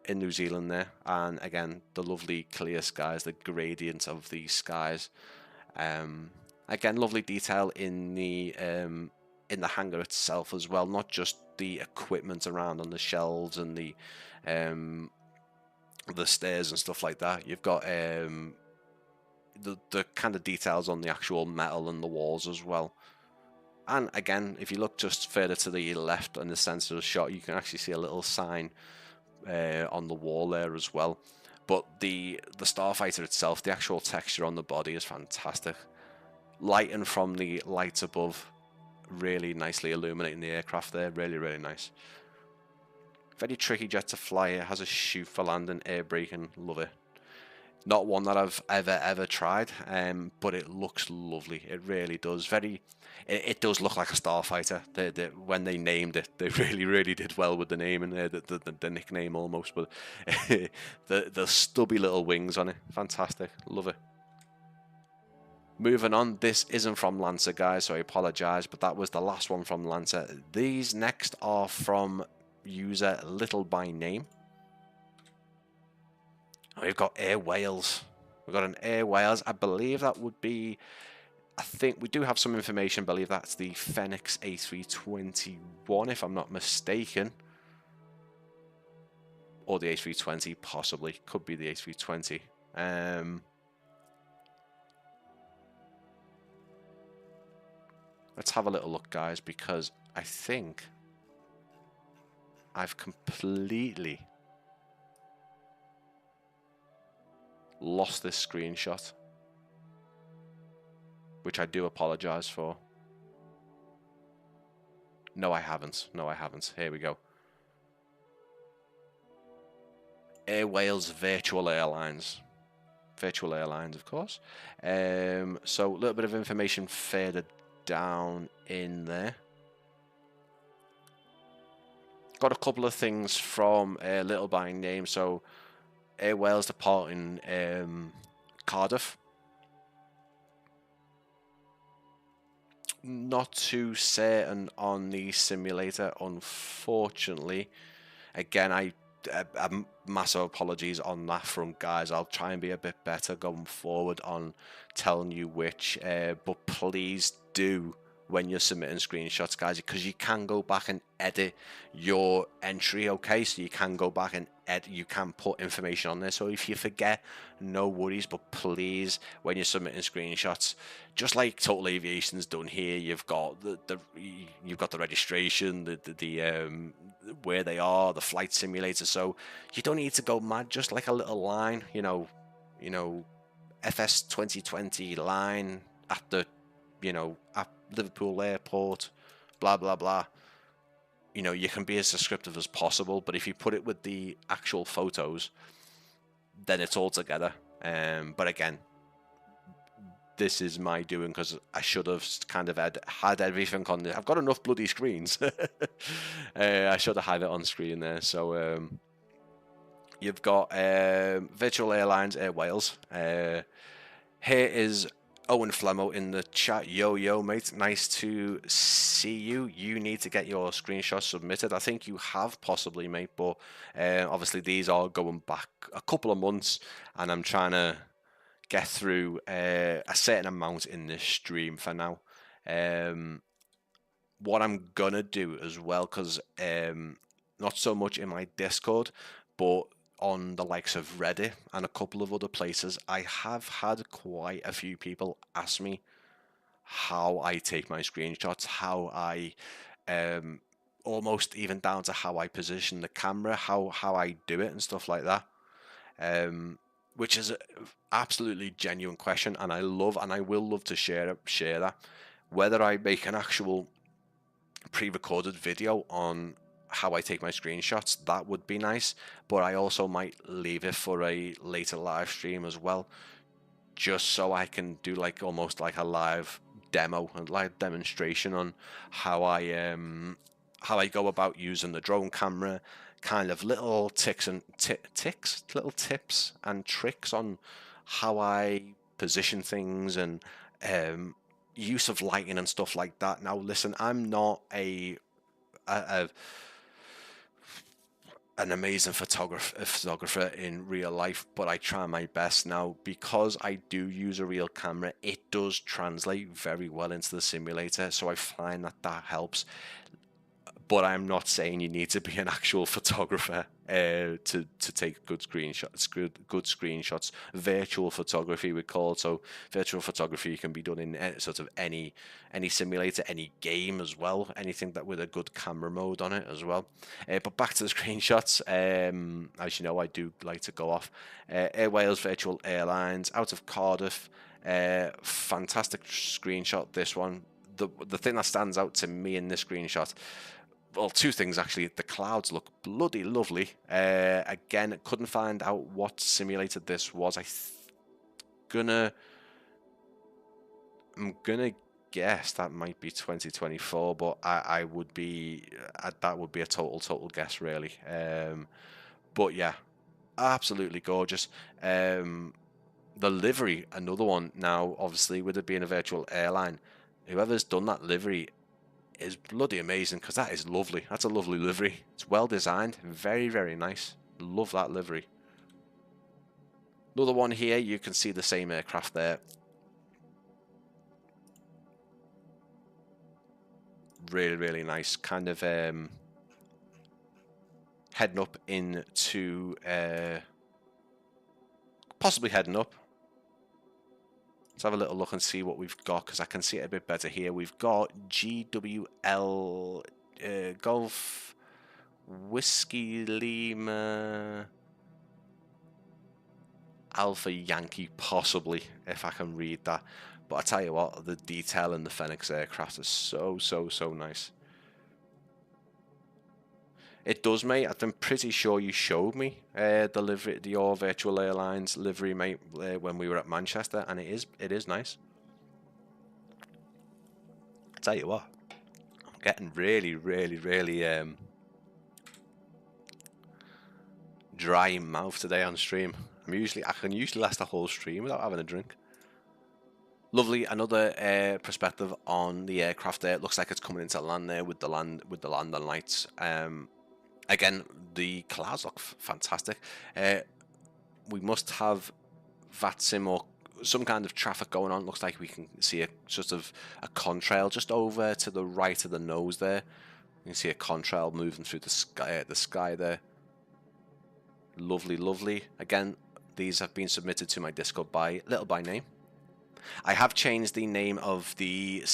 in New Zealand there. And again, the lovely clear skies, the gradient of these skies. Again, lovely detail in the hangar itself as well, not just the equipment around on the shelves and the stairs and stuff like that. You've got the kind of details on the actual metal and the walls as well. And again, if you look just further to the left in the center of the shot, you can actually see a little sign on the wall there as well. But the Starfighter itself, the actual texture on the body is fantastic. Lighting from the lights above, really nicely illuminating the aircraft there. Really, really nice. Very tricky jet to fly. It has a chute for landing, air braking. Love it. Not one that I've ever tried, but it looks lovely. It really does. It does look like a Starfighter. When they named it, they really did well with the name and the nickname almost. But the stubby little wings on it, fantastic. Love it. Moving on, this isn't from Lancer, guys, so I apologise, but that was the last one from Lancer. These next are from user Little by Name. We've got Air Wales. We've got an Air Wales. I believe that would be... I think we do have some information. I believe that's the Fenix A321, if I'm not mistaken. Or the A320, possibly. Could be the A320. Let's have a little look, guys, because I think I've completely lost this screenshot, which I do apologize for. No, I haven't. No, I haven't. Here we go. Air Wales Virtual Airlines. Virtual Airlines, of course. So a little bit of information further down in there. Got a couple of things from Little by Name. So Air Wales departing Cardiff. Not too certain on the simulator, unfortunately. Again, massive apologies on that front, guys. I'll try and be a bit better going forward on telling you which, but please do, when you're submitting screenshots, guys, because you can go back and edit your entry, okay? So you can go back and you can put information on there. So if you forget, no worries, but please, when you're submitting screenshots, just like Total Aviation's done here, you've got you've got the registration, the where they are, the flight simulator. So you don't need to go mad. Just like a little line, you know, FS 2020 line at the, at Liverpool Airport, blah blah blah. You can be as descriptive as possible, but if you put it with the actual photos, then it's all together. But again, this is my doing, because I should have kind of had everything on there. I've got enough bloody screens. I should have had it on screen there. So you've got Virtual Airlines Air Wales. Here is Owen Flemmo in the chat. Yo, mate. Nice to see you. You need to get your screenshots submitted. I think you have possibly, mate, but obviously these are going back a couple of months, and I'm trying to get through a certain amount in this stream for now. What I'm gonna do as well, because not so much in my Discord, but on the likes of Reddit and a couple of other places, I have had quite a few people ask me how I take my screenshots, how I almost even down to how I position the camera, how I do it and stuff like that, which is an absolutely genuine question, and I love and I will love to share that. Whether I make an actual pre-recorded video on how I take my screenshots, that would be nice, but I also might leave it for a later live stream as well, just so I can do like almost like a live demo and live demonstration on how I go about using the drone camera, kind of little little tips and tricks on how I position things and use of lighting and stuff like that. Now, listen, I'm not an amazing photographer in real life, but I try my best. Now, because I do use a real camera, it does translate very well into the simulator, so I find that helps. But I'm not saying you need to be an actual photographer to take good screenshots. Good screenshots. Virtual photography we call it. So virtual photography can be done in sort of any simulator, any game as well. Anything that with a good camera mode on it as well. But back to the screenshots. As you know, I do like to go off. Air Wales Virtual Airlines out of Cardiff. Fantastic screenshot. This one. The thing that stands out to me in this screenshot. Well, two things actually. The clouds look bloody lovely. Again, couldn't find out what simulator this was. I'm gonna guess that might be 2024, but I would be that would be a total guess really. But yeah, absolutely gorgeous. The livery, another one. Now, obviously, with it being a virtual airline, whoever's done that livery is bloody amazing, because that is lovely. That's a lovely livery. It's well designed, very nice. Love that livery. Another one here, you can see the same aircraft there. Really nice. Kind of heading up into possibly heading up. Let's have a little look and see what we've got, because I can see it a bit better here. We've got GWL Golf Whiskey Lima Alpha Yankee, possibly, if I can read that. But I tell you what, the detail in the Phoenix aircraft is so nice. It does, mate. I'm pretty sure you showed me your Virtual Airlines livery, mate, when we were at Manchester, and it is nice. I tell you what, I'm getting really dry in mouth today on stream. I can usually last a whole stream without having a drink. Lovely. Another perspective on the aircraft there. It looks like it's coming into land there with the landing lights. Again, the clouds look fantastic. We must have VATSIM or some kind of traffic going on. Looks like we can see a sort of a contrail just over to the right of the nose there. You can see a contrail moving through the sky there. Lovely. Again, these have been submitted to my Discord by name. I have changed the name of the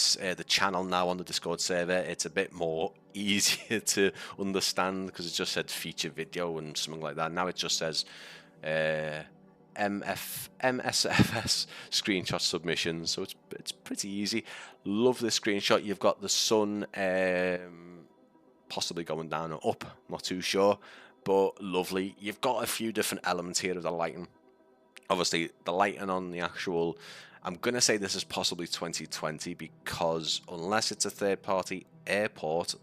channel now on the Discord server. It's a bit more easier to understand, because it just said feature video and something like that. Now it just says MSFS screenshot submissions, so it's pretty easy. Love this screenshot. You've got the sun possibly going down or up, not too sure, but lovely. You've got a few different elements here of the lighting. Obviously, the lighting on the actual, I'm going to say this is possibly 2020, because unless it's a third-party airport,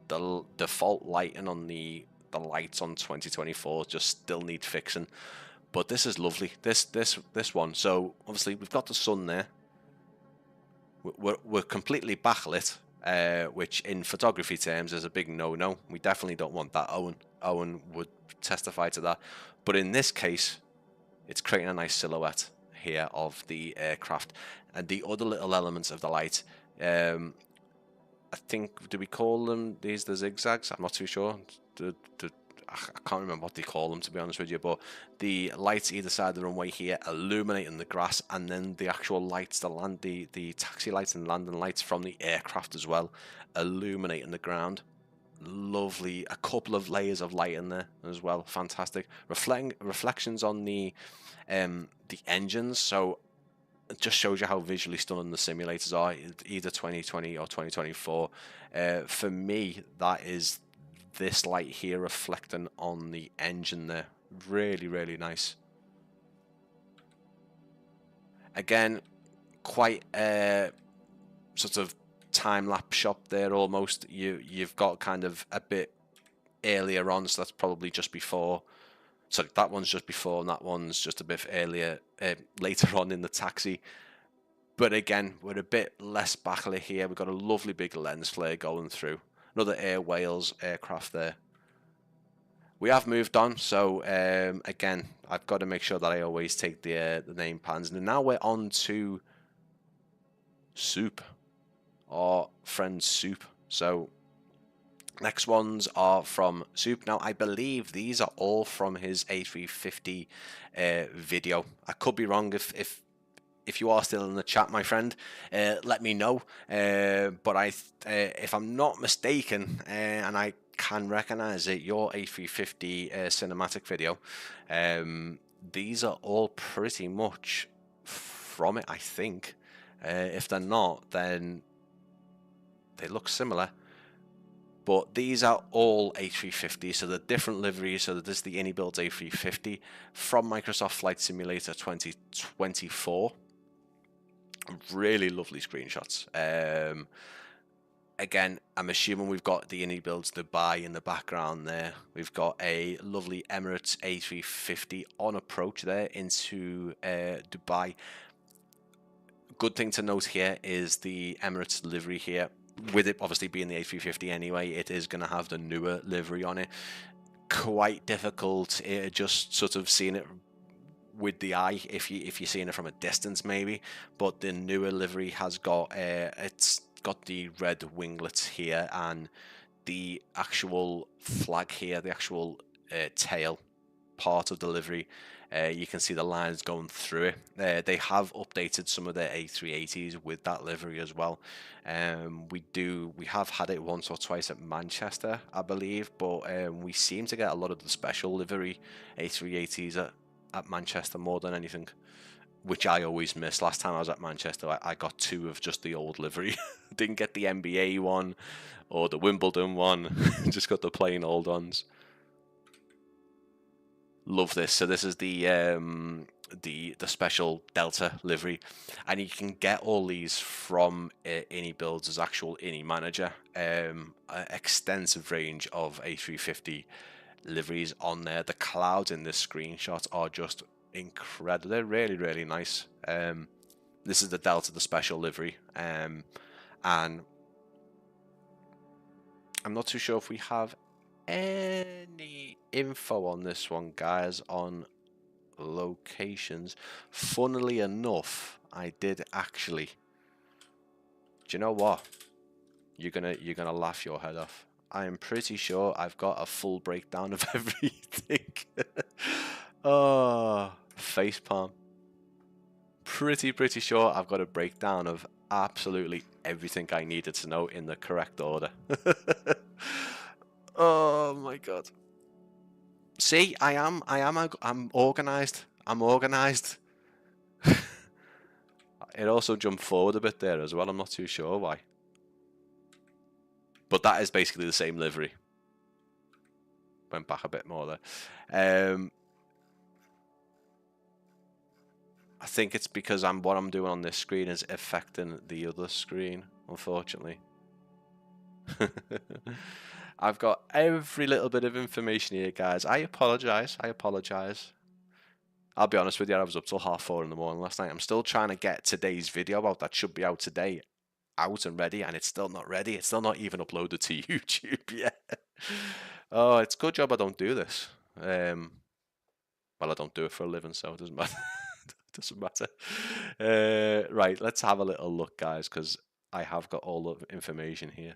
the default lighting on the lights on 2024 just still need fixing. But this is lovely, this one. So obviously we've got the sun there. We're completely backlit, which in photography terms is a big no-no. We definitely don't want that. Owen would testify to that. But in this case, it's creating a nice silhouette here of the aircraft, and the other little elements of the light. I think, do we call them the zigzags? I'm not too sure. I can't remember what they call them, to be honest with you, but the lights either side of the runway here illuminating the grass, and then the actual lights, the taxi lights and landing lights from the aircraft as well, illuminating the ground. Lovely. A couple of layers of light in there as well. Fantastic. Reflections on the engines, so it just shows you how visually stunning the simulators are, either 2020 or 2024. For me, that is this light here reflecting on the engine there. Really nice. Again, quite a sort of time-lapse shot there almost. You've got kind of a bit earlier on, so that's probably just before. Sorry, that one's just before, and that one's just a bit earlier, later on in the taxi. But again, we're a bit less backlit here. We've got a lovely big lens flare going through. Another Air Wales aircraft there. We have moved on, so again, I've got to make sure that I always take the name pans. And now we're on to Soup, our friend Soup. So next ones are from Soup. Now I believe these are all from his A350 video. I could be wrong. If you are still in the chat, my friend, let me know. But if I'm not mistaken, and I can recognize it, your A350 cinematic video, these are all pretty much from it, I think. If they're not, then they look similar. But these are all A350, so they're different liveries. So this is the AnyBuilds A350 from Microsoft Flight Simulator 2024. Really lovely screenshots. Again, I'm assuming we've got the AnyBuilds Dubai in the background there. We've got a lovely Emirates A350 on approach there into Dubai. Good thing to note here is the Emirates livery here. With it obviously being the A350 anyway, it is going to have the newer livery on it. Quite difficult just sort of seeing it with the eye if you're seeing it from a distance maybe, but the newer livery has got it's got the red winglets here and the actual flag here, the actual tail part of the livery. You can see the lines going through it. They have updated some of their A380s with that livery as well. We have had it once or twice at Manchester, I believe, but we seem to get a lot of the special livery A380s at Manchester more than anything, which I always miss. Last time I was at Manchester, I got two of just the old livery. Didn't get the NBA one or the Wimbledon one. Just got the plain old ones. Love this. So this is the special Delta livery, and you can get all these from AnyBuilds' actual Any Manager. An extensive range of A350 liveries on there. The clouds in this screenshot are just incredible. They're really, really nice. This is the Delta, the special livery, and I'm not too sure if we have any info on this one, guys, on locations. Funnily enough, I did actually. Do you know what? You're gonna laugh your head off. I am pretty sure I've got a full breakdown of everything. Oh, facepalm. Pretty sure I've got a breakdown of absolutely everything I needed to know in the correct order. Oh my god. See, I'm organized. I'm organized. It also jumped forward a bit there as well. I'm not too sure why. But that is basically the same livery. Went back a bit more there. I think it's because what I'm doing on this screen is affecting the other screen, unfortunately. I've got every little bit of information here, guys. I apologize. I'll be honest with you, I was up till 4:30 in the morning last night. I'm still trying to get today's video out that should be out today out and ready, and it's still not ready. It's still not even uploaded to YouTube yet. Oh, it's a good job I don't do this. Well, I don't do it for a living, so it doesn't matter. Doesn't matter. Right, let's have a little look, guys, because I have got all the information here.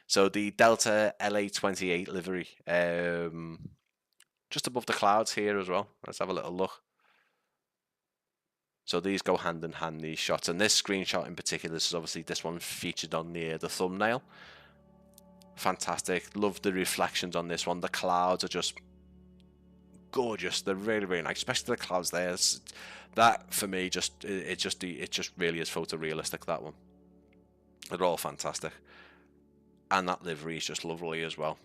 So the Delta LA-28 livery, just above the clouds here as well. Let's have a little look. So these go hand in hand, these shots, and this screenshot in particular, this is obviously this one featured on the thumbnail. Fantastic. Love the reflections on this one. The clouds are just gorgeous. They're really, really nice, especially the clouds there. That for me it just really is photorealistic, that one. They're all fantastic, and that livery is just lovely as well.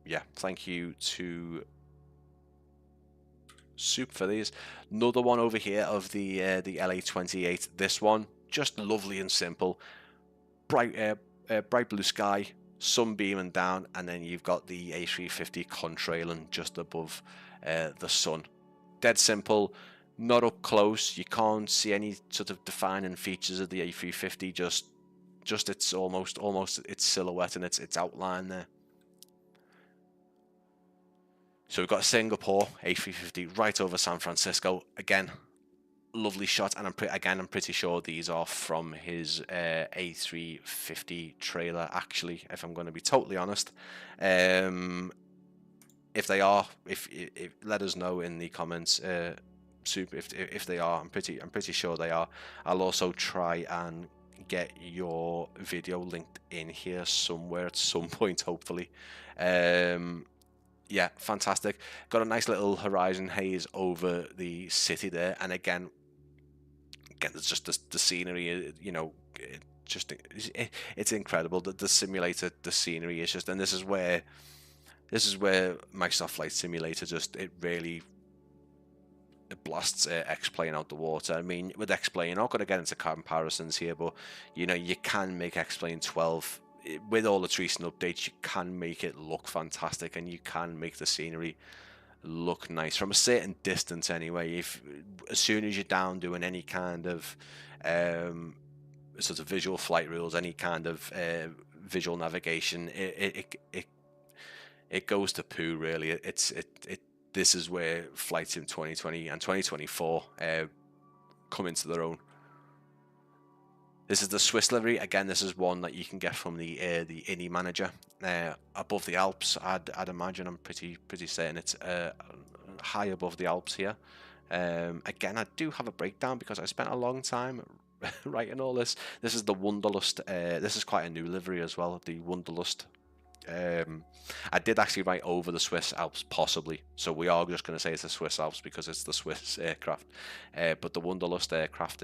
Yeah, thank you to Soup for these. Another one over here of the LA-28. This one just lovely and simple. Bright bright blue sky, sun beaming down, and then you've got the A350 contrailing just above the sun. Dead simple, not up close. You can't see any sort of defining features of the A350. Just it's almost its silhouette and its outline there. So we've got Singapore A350 right over San Francisco. Again, lovely shot, and I'm pretty sure these are from his A350 trailer, actually, if I'm going to be totally honest. If they are, if let us know in the comments, if they are. I'm pretty sure they are. I'll also try and get your video linked in here somewhere at some point, hopefully. Yeah, fantastic. Got a nice little horizon haze over the city there, and again, it's just the scenery, you know, it's incredible. The simulator, the scenery is just, and this is where Microsoft Flight Simulator it really blasts X-Plane out the water. I mean, with X-Plane, I'm not going to get into comparisons here, but you know, you can make X-Plane 12 with all its recent updates. You can make it look fantastic, and you can make the scenery look nice from a certain distance anyway. As soon as you're down doing any kind of sort of visual flight rules, any kind of visual navigation, it goes to poo, really. This is where Flight Sim 2020 and 2024 come into their own. This is the Swiss livery. Again, this is one that you can get from the INI manager above the Alps. I'd imagine. I'm pretty certain it's high above the Alps here. Again, I do have a breakdown because I spent a long time writing all this. This is the Wanderlust. This is quite a new livery as well, the Wanderlust. I did actually write over the Swiss Alps, possibly, so we are just going to say it's the Swiss Alps because it's the Swiss aircraft. But the Wanderlust aircraft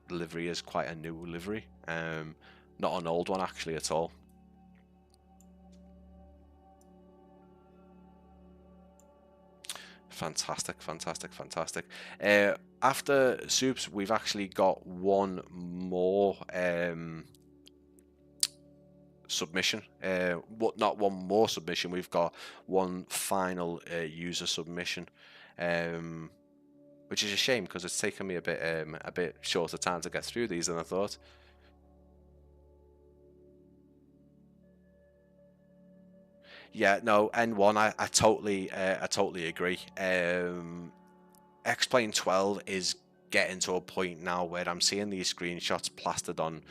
livery is quite a new livery, not an old one actually at all. Fantastic. After Soups, we've actually got one more submission. Not one more submission, we've got one final user submission, which is a shame because it's taken me a bit shorter time to get through these than I thought. Yeah, no, N1, I totally agree. X-Plane 12 is getting to a point now where I'm seeing these screenshots plastered on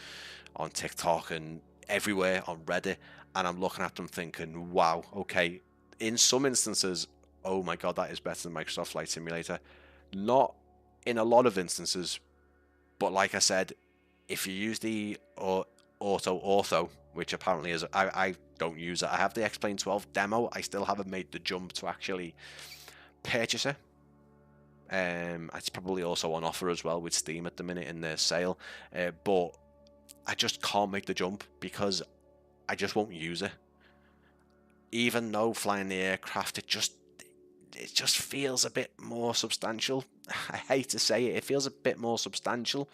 TikTok and everywhere on Reddit, and I'm looking at them thinking, wow, okay, in some instances, oh my god, that is better than Microsoft Flight Simulator. Not in a lot of instances, but like I said, if you use the ortho, which apparently is, I don't use it. I have the X-Plane 12 demo. I still haven't made the jump to actually purchase it. It's probably also on offer as well with Steam at the minute in their sale, but I just can't make the jump because I just won't use it. Even though flying the aircraft, it just feels a bit more substantial. I hate to say it, it feels a bit more substantial.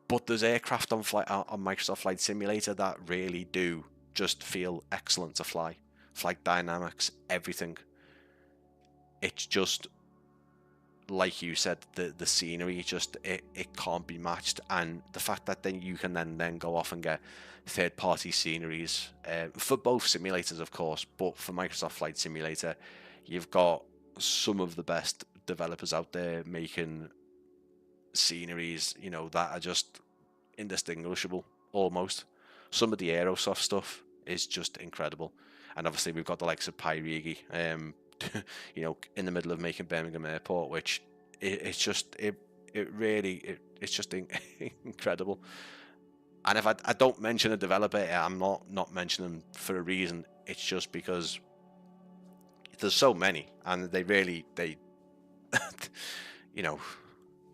But there's aircraft on Microsoft Flight Simulator that really do just feel excellent to fly. Flight dynamics, everything. It's just, like you said, the scenery, just it can't be matched. And the fact that then you can then go off and get third-party sceneries for both simulators, of course, but for Microsoft Flight Simulator, you've got some of the best developers out there making sceneries, you know, that are just indistinguishable almost. Some of the Aerosoft stuff is just incredible, and obviously we've got the likes of Pyrigi, you know, in the middle of making Birmingham Airport, which it's just incredible. And if I don't mention a developer, I'm not mentioning them for a reason. It's just because there's so many, and they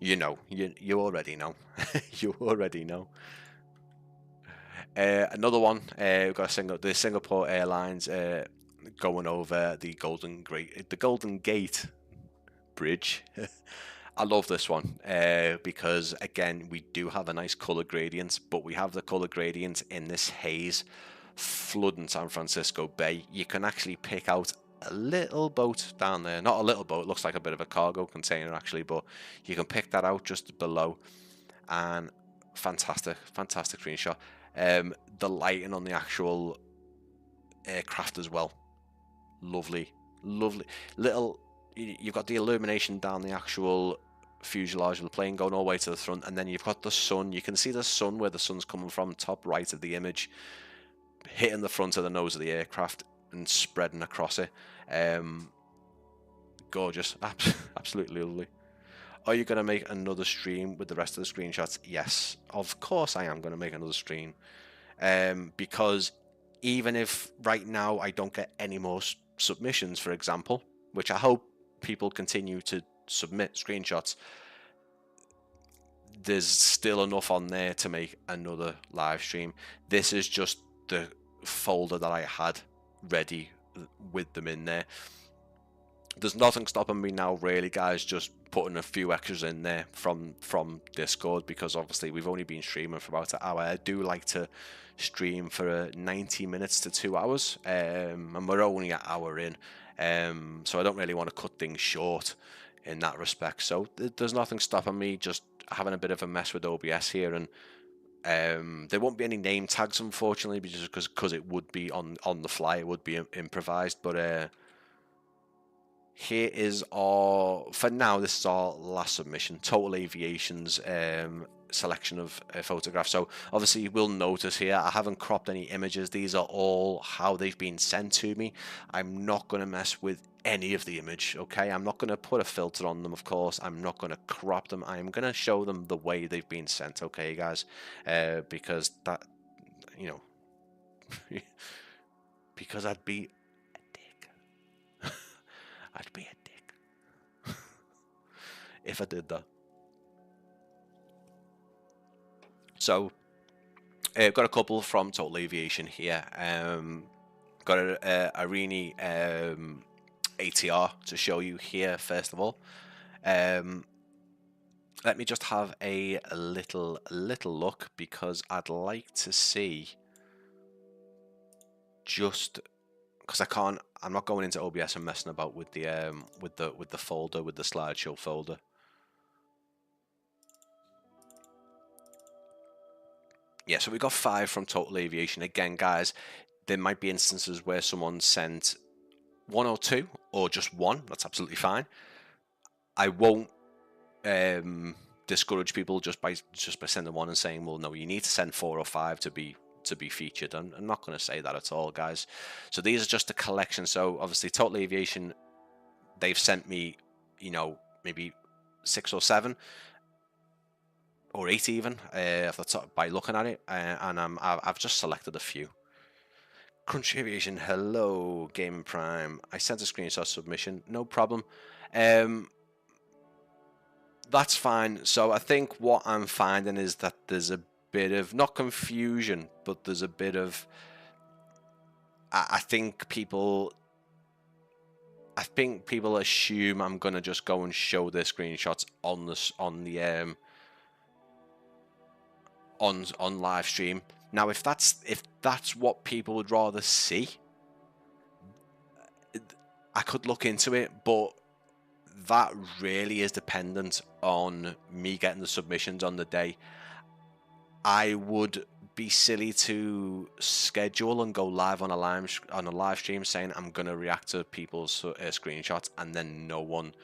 you already know. You already know. Another one, we've got the Singapore Airlines going over the Golden Gate Bridge. I love this one because, again, we do have a nice color gradient, but we have the color gradient in this haze flooding San Francisco Bay. You can actually pick out a little boat down there. Not a little boat, it looks like a bit of a cargo container actually, but you can pick that out just below. And fantastic screenshot. The lighting on the actual aircraft as well. Lovely. Little, you've got the illumination down the actual fuselage of the plane going all the way to the front, and then you've got the sun. You can see the sun where the sun's coming from, top right of the image, hitting the front of the nose of the aircraft and spreading across it. Gorgeous. Absolutely lovely. Are you going to make another stream with the rest of the screenshots? Yes, of course I am going to make another stream. Because even if right now I don't get any more submissions, for example, which I hope people continue to submit screenshots, there's still enough on there to make another live stream. This is just the folder that I had ready with them in there. There's nothing stopping me now, really, guys, just putting a few extras in there from Discord, because obviously we've only been streaming for about an hour. I do like to stream for 90 minutes to 2 hours, and we're only an hour in, so I don't really want to cut things short in that respect. So there's nothing stopping me just having a bit of a mess with OBS here, and there won't be any name tags, unfortunately, because it would be on the fly, it would be improvised. But here is our, for now, this is our last submission, Total Aviation's selection of photographs. So obviously you will notice here I haven't cropped any images. These are all how they've been sent to me. I'm not going to mess with any of the image, okay? I'm not going to put a filter on them, of course. I'm not going to crop them. I'm going to show them the way they've been sent, okay, guys? Because that, you know, because I'd be a dick. I'd be a dick if I did that. So, I've got a couple from Total Aviation here. Got a Arini ATR to show you here, first of all. Let me just have a little look, because I'd like to see, just because I'm not going into OBS and messing about with the folder, with the slideshow folder. Yeah, so we got 5 from Total Aviation. Again, guys, there might be instances where someone sent 1 or 2, or just 1. That's absolutely fine. I won't discourage people just by sending 1 and saying, well, no, you need to send 4 or 5 to be featured. I'm not going to say that at all, guys. So these are just a collection. So obviously Total Aviation, they've sent me, you know, maybe 6 or 7. Or 8 even, off the top, by looking at it, and I've just selected a few. Country Aviation, hello, Game Prime. I sent a screenshot submission, no problem. That's fine. So I think what I'm finding is that there's a bit of, not confusion, but there's a bit of, I think people assume I'm gonna just go and show their screenshots on live stream. Now, if that's what people would rather see, I could look into it, but that really is dependent on me getting the submissions on the day. I would be silly to schedule and go live on a live stream saying I'm gonna react to people's screenshots, and then no one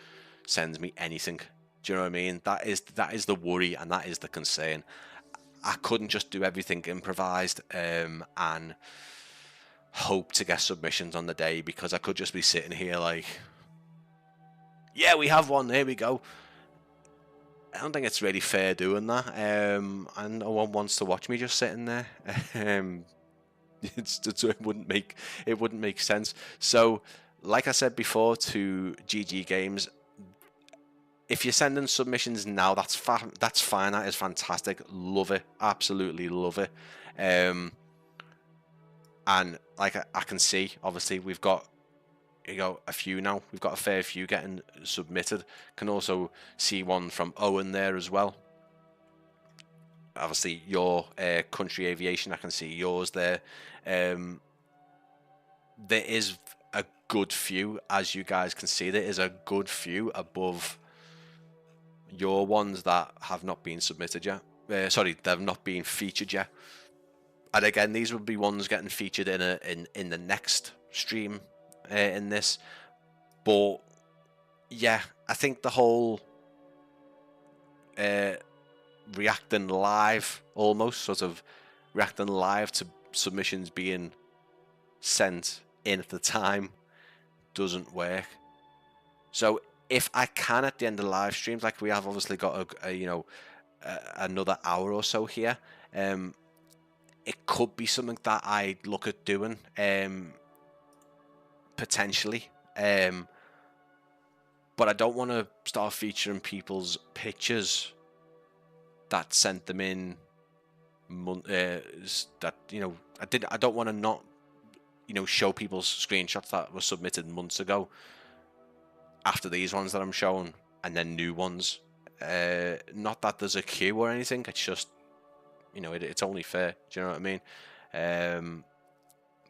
sends me anything. Do you know what I mean? That is the worry, and that is the concern. I couldn't just do everything improvised and hope to get submissions on the day, because I could just be sitting here like, yeah, we have one, there we go. I don't think it's really fair doing that, and no one wants to watch me just sitting there. It wouldn't make sense. So, like I said before to GG Games, if you're sending submissions now, that's fine. That is fantastic. Love it. Absolutely love it. And like I can see, obviously we've got a few now. We've got a fair few getting submitted. Can also see one from Owen there as well. Obviously, your country aviation, I can see yours there. There is a good few, as you guys can see. There is a good few above your ones that have not been submitted yet. Sorry, they've not been featured yet. And again, these will be ones getting featured in the next stream in this. But yeah, I think the whole reacting live, almost sort of reacting live to submissions being sent in at the time, doesn't work. So if I can, at the end of live streams, like we have obviously got another hour or so here, it could be something that I look at doing, potentially. But I don't want to start featuring people's pictures that sent them in. That I don't want to not show people's screenshots that were submitted months ago after these ones that I'm showing, and then new ones. Not that there's a queue or anything. It's just it's only fair. Do you know what I mean?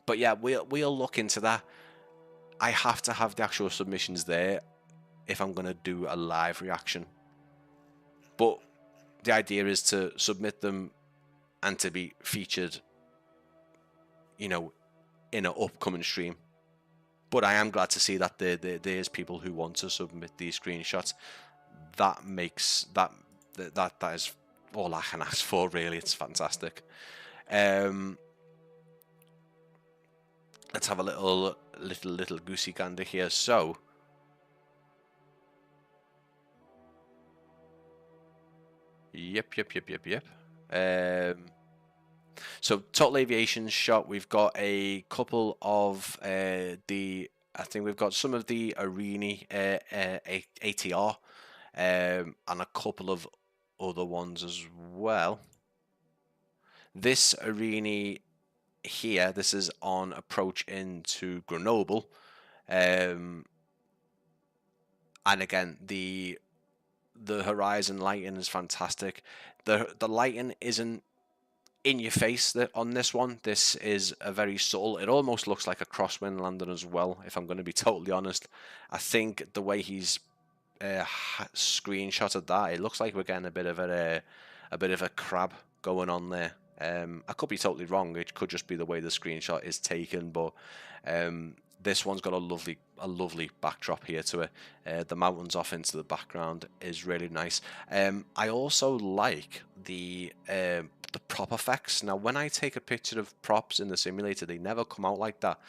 But yeah, we'll look into that. I have to have the actual submissions there if I'm going to do a live reaction. But the idea is to submit them and to be featured, in an upcoming stream. But I am glad to see that there's people who want to submit these screenshots. That makes that is all I can ask for, really. It's fantastic. Let's have a little goosey gander here. So yep. So Total Aviation shot, we've got a couple of I think we've got some of the Arena ATR and a couple of other ones as well. This Arena here, this is on approach into Grenoble, and again the horizon lighting is fantastic. The lighting isn't in your face on this one. This is a very subtle, it almost looks like a crosswind landing as well, if I'm going to be totally honest. I think the way he's screenshotted that, it looks like we're getting a bit of a crab going on there. I could be totally wrong, it could just be the way the screenshot is taken, but this one's got a lovely backdrop here to it. The mountains off into the background is really nice. I also like the prop effects. Now, when I take a picture of props in the simulator, they never come out like that.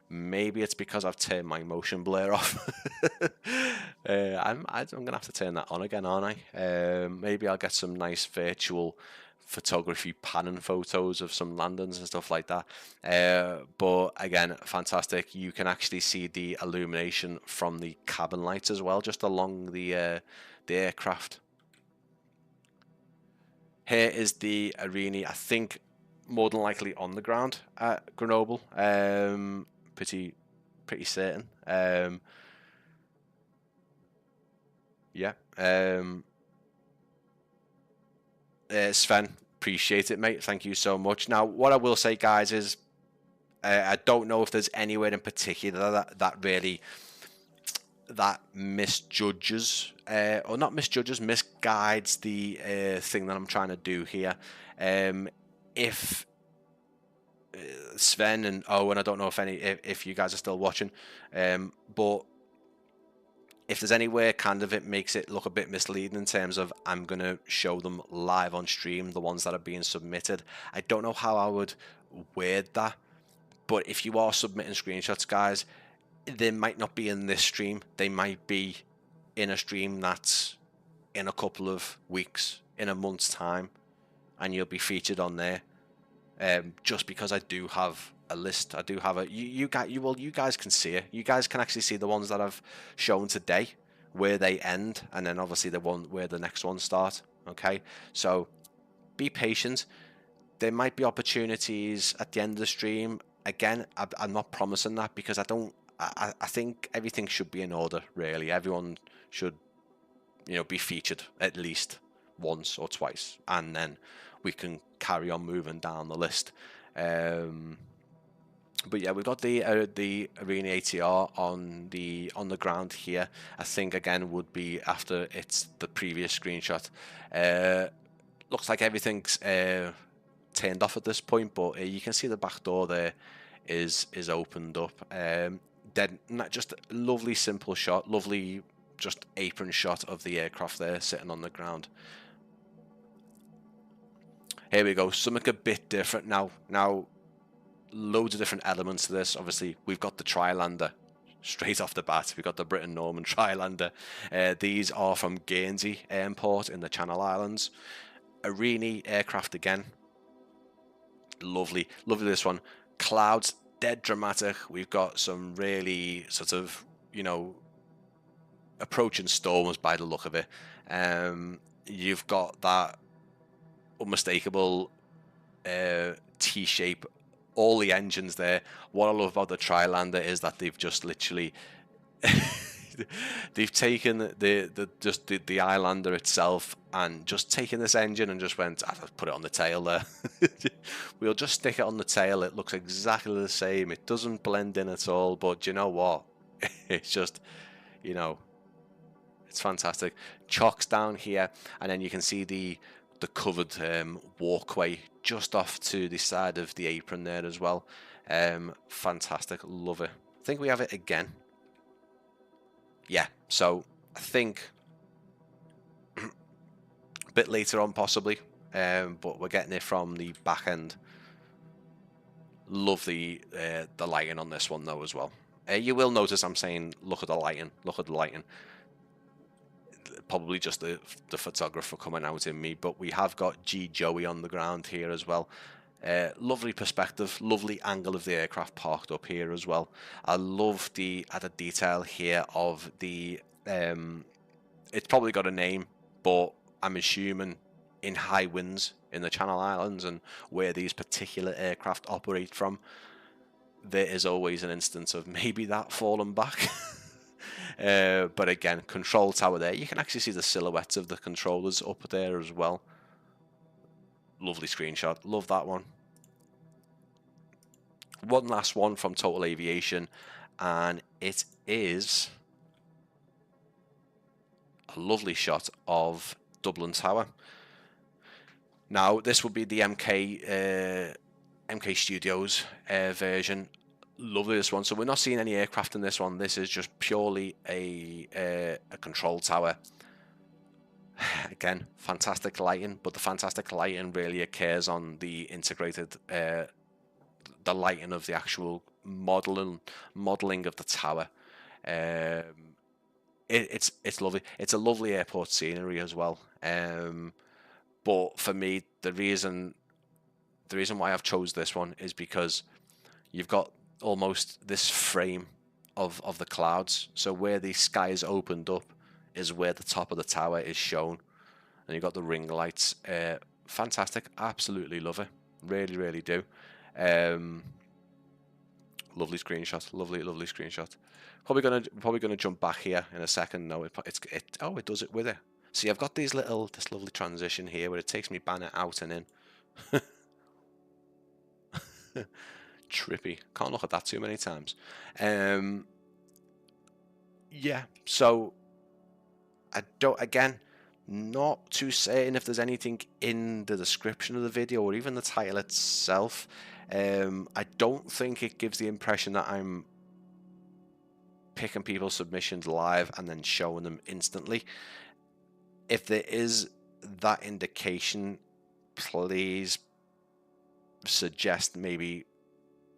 Maybe it's because I've turned my motion blur off. I'm gonna have to turn that on again, aren't I? Maybe I'll get some nice virtual photography panning photos of some landings and stuff like that. But again, fantastic. You can actually see the illumination from the cabin lights as well, just along the aircraft. Here is the Arena, I think more than likely on the ground at Grenoble. Pretty certain. Yeah. Sven, appreciate it, mate. Thank you so much. Now, what I will say, guys, is I don't know if there's anywhere in particular that misjudges, or not misjudges, misguides the thing that I'm trying to do here. If Sven and Owen, I don't know if you guys are still watching, but if there's anywhere kind of it makes it look a bit misleading in terms of I'm going to show them live on stream, the ones that are being submitted, I don't know how I would word that, but if you are submitting screenshots, guys, they might not be in this stream, they might be in a stream that's in a couple of weeks, in a month's time, and you'll be featured on there. Just because I do have a list, I do have a you guys can see it. You guys can actually see the ones that I've shown today, where they end, and then obviously the one where the next ones start. Okay, so be patient. There might be opportunities at the end of the stream. Again, I'm not promising that because I don't I think everything should be in order, really. Everyone should, you know, be featured at least once or twice, and then we can carry on moving down the list. But yeah, we've got the Arena ATR on the ground here. I think again would be after it's the previous screenshot. Looks like everything's turned off at this point, but you can see the back door there is opened up. Then just a lovely simple shot, lovely just apron shot of the aircraft there sitting on the ground. Here we go, something a bit different now. Loads of different elements to this. Obviously, we've got the Trilander straight off the bat. We've got the Britain-Norman Trilander. These are from Guernsey Airport in the Channel Islands. Arena aircraft again. Lovely this one. Clouds, dead dramatic. We've got some really sort of, you know, approaching storms by the look of it. You've got that unmistakable T-shape, all the engines there. What I love about the Trilander is that they've just literally they've taken the Islander itself and just taken this engine and just went, I'll put it on the tail there. We'll just stick it on the tail. It looks exactly the same. It doesn't blend in at all, but you know what? It's just, you know, it's fantastic. Chocks down here, and then you can see the covered walkway just off to the side of the apron there as well. Fantastic, love it. I think we have it again. Yeah, so I think a bit later on possibly, but we're getting it from the back end. Love the lighting on this one though as well. You will notice I'm saying look at the lighting, look at the lighting. Probably just the photographer coming out in me, but we have got G Joey on the ground here as well. Lovely perspective, lovely angle of the aircraft parked up here as well. I love the added detail here of the it's probably got a name, but I'm assuming in high winds in the Channel Islands and where these particular aircraft operate from, there is always an instance of maybe that falling back. But again, control tower there. You can actually see the silhouettes of the controllers up there as well. Lovely screenshot. Love that one. One last one from Total Aviation, and it is a lovely shot of Dublin Tower. Now, this would be the MK Studios version. Lovely this one. So we're not seeing any aircraft in this one. This is just purely a control tower. Again, fantastic lighting, but the fantastic lighting really occurs on the integrated, the lighting of the actual modeling of the tower. It's lovely. It's a lovely airport scenery as well. But for me, the reason why I've chose this one is because you've got almost this frame of the clouds. So where the sky is opened up is where the top of the tower is shown, and you've got the ring lights. Fantastic, absolutely love it, really do. Lovely screenshot, lovely screenshot. Probably gonna jump back here in a second. No, it does it with it. See, I've got this lovely transition here where it takes me banner out and in. Trippy, can't look at that too many times. Yeah, so not too certain if there's anything in the description of the video or even the title itself. I don't think it gives the impression that I'm picking people's submissions live and then showing them instantly. If there is that indication, please suggest maybe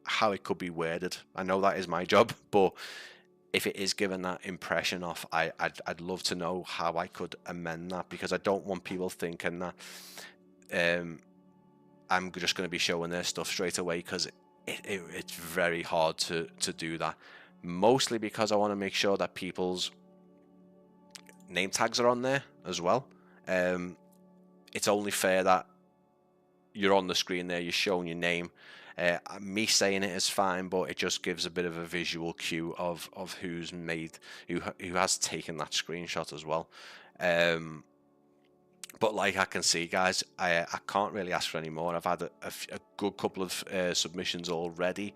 how it could be worded. I know that is my job, but if it is given that impression of, I'd love to know how I could amend that, because I don't want people thinking that I'm just going to be showing their stuff straight away, because it's very hard to do that. Mostly because I want to make sure that people's name tags are on there as well. It's only fair that you're on the screen there, you're showing your name, Me saying it is fine, but it just gives a bit of a visual cue of who has taken that screenshot as well. But like I can see, guys, I can't really ask for any more. I've had a good couple of submissions already.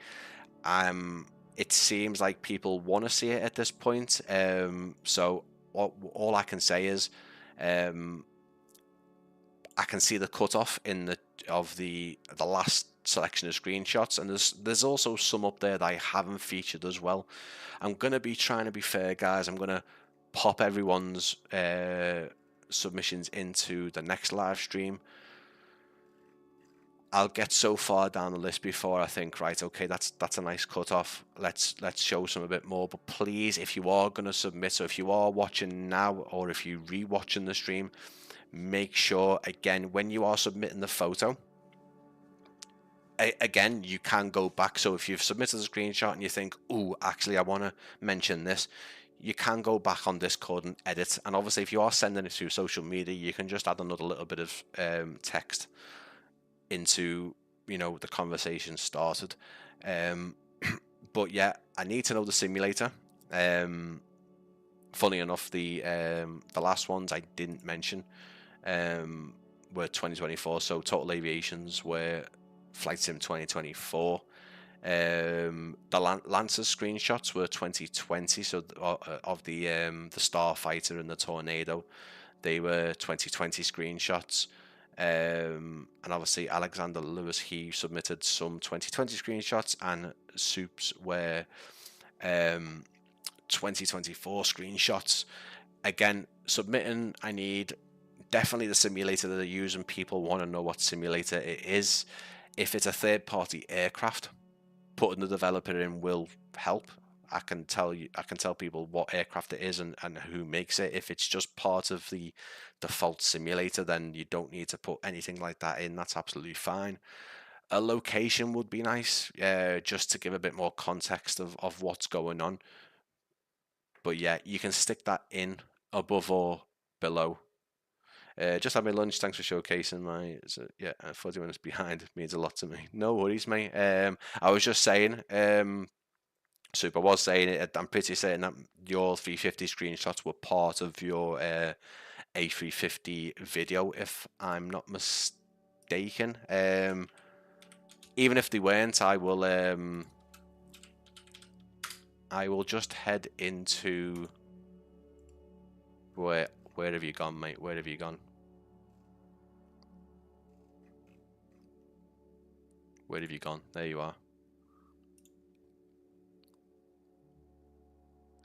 It seems like people want to see it at this point. So all I can say is, I can see the cutoff in the last selection of screenshots, and there's also some up there that I haven't featured as well. I'm gonna be trying to be fair, guys. I'm gonna pop everyone's submissions into the next live stream. I'll get so far down the list before I think, right, okay, that's a nice cutoff. Let's show some a bit more. But please, if you are going to submit, so if you are watching now or if you're re-watching the stream, make sure, again, when you are submitting the photo, again, you can go back. So if you've submitted a screenshot and you think, oh, actually, I want to mention this, you can go back on Discord and edit. And obviously, if you are sending it through social media, you can just add another little bit of text into, you know, the conversation started. But yeah, I need to know the simulator. Funny enough, the last ones I didn't mention were 2024. So Total Aviations were Flight Sim 2024. The Lancer's screenshots were 2020. So of the Starfighter and the Tornado, they were 2020 screenshots. And obviously Alexander Lewis, he submitted some 2020 screenshots, and Soups were 2024 screenshots. Again, submitting, I need definitely the simulator that they're using. People want to know what simulator it is. If it's a third-party aircraft, putting the developer in will help. I can tell people what aircraft it is and who makes it. If it's just part of the default simulator, then you don't need to put anything like that in. That's absolutely fine. A location would be nice, just to give a bit more context of what's going on. But yeah, you can stick that in above or below. Just had my lunch. Thanks for showcasing my. 40 minutes behind means a lot to me. No worries, mate. I was just saying. Super was saying it. I'm pretty certain that your 350 screenshots were part of your A350 video, if I'm not mistaken. Even if they weren't, I will just head into where have you gone, mate? Where have you gone? Where have you gone? There you are.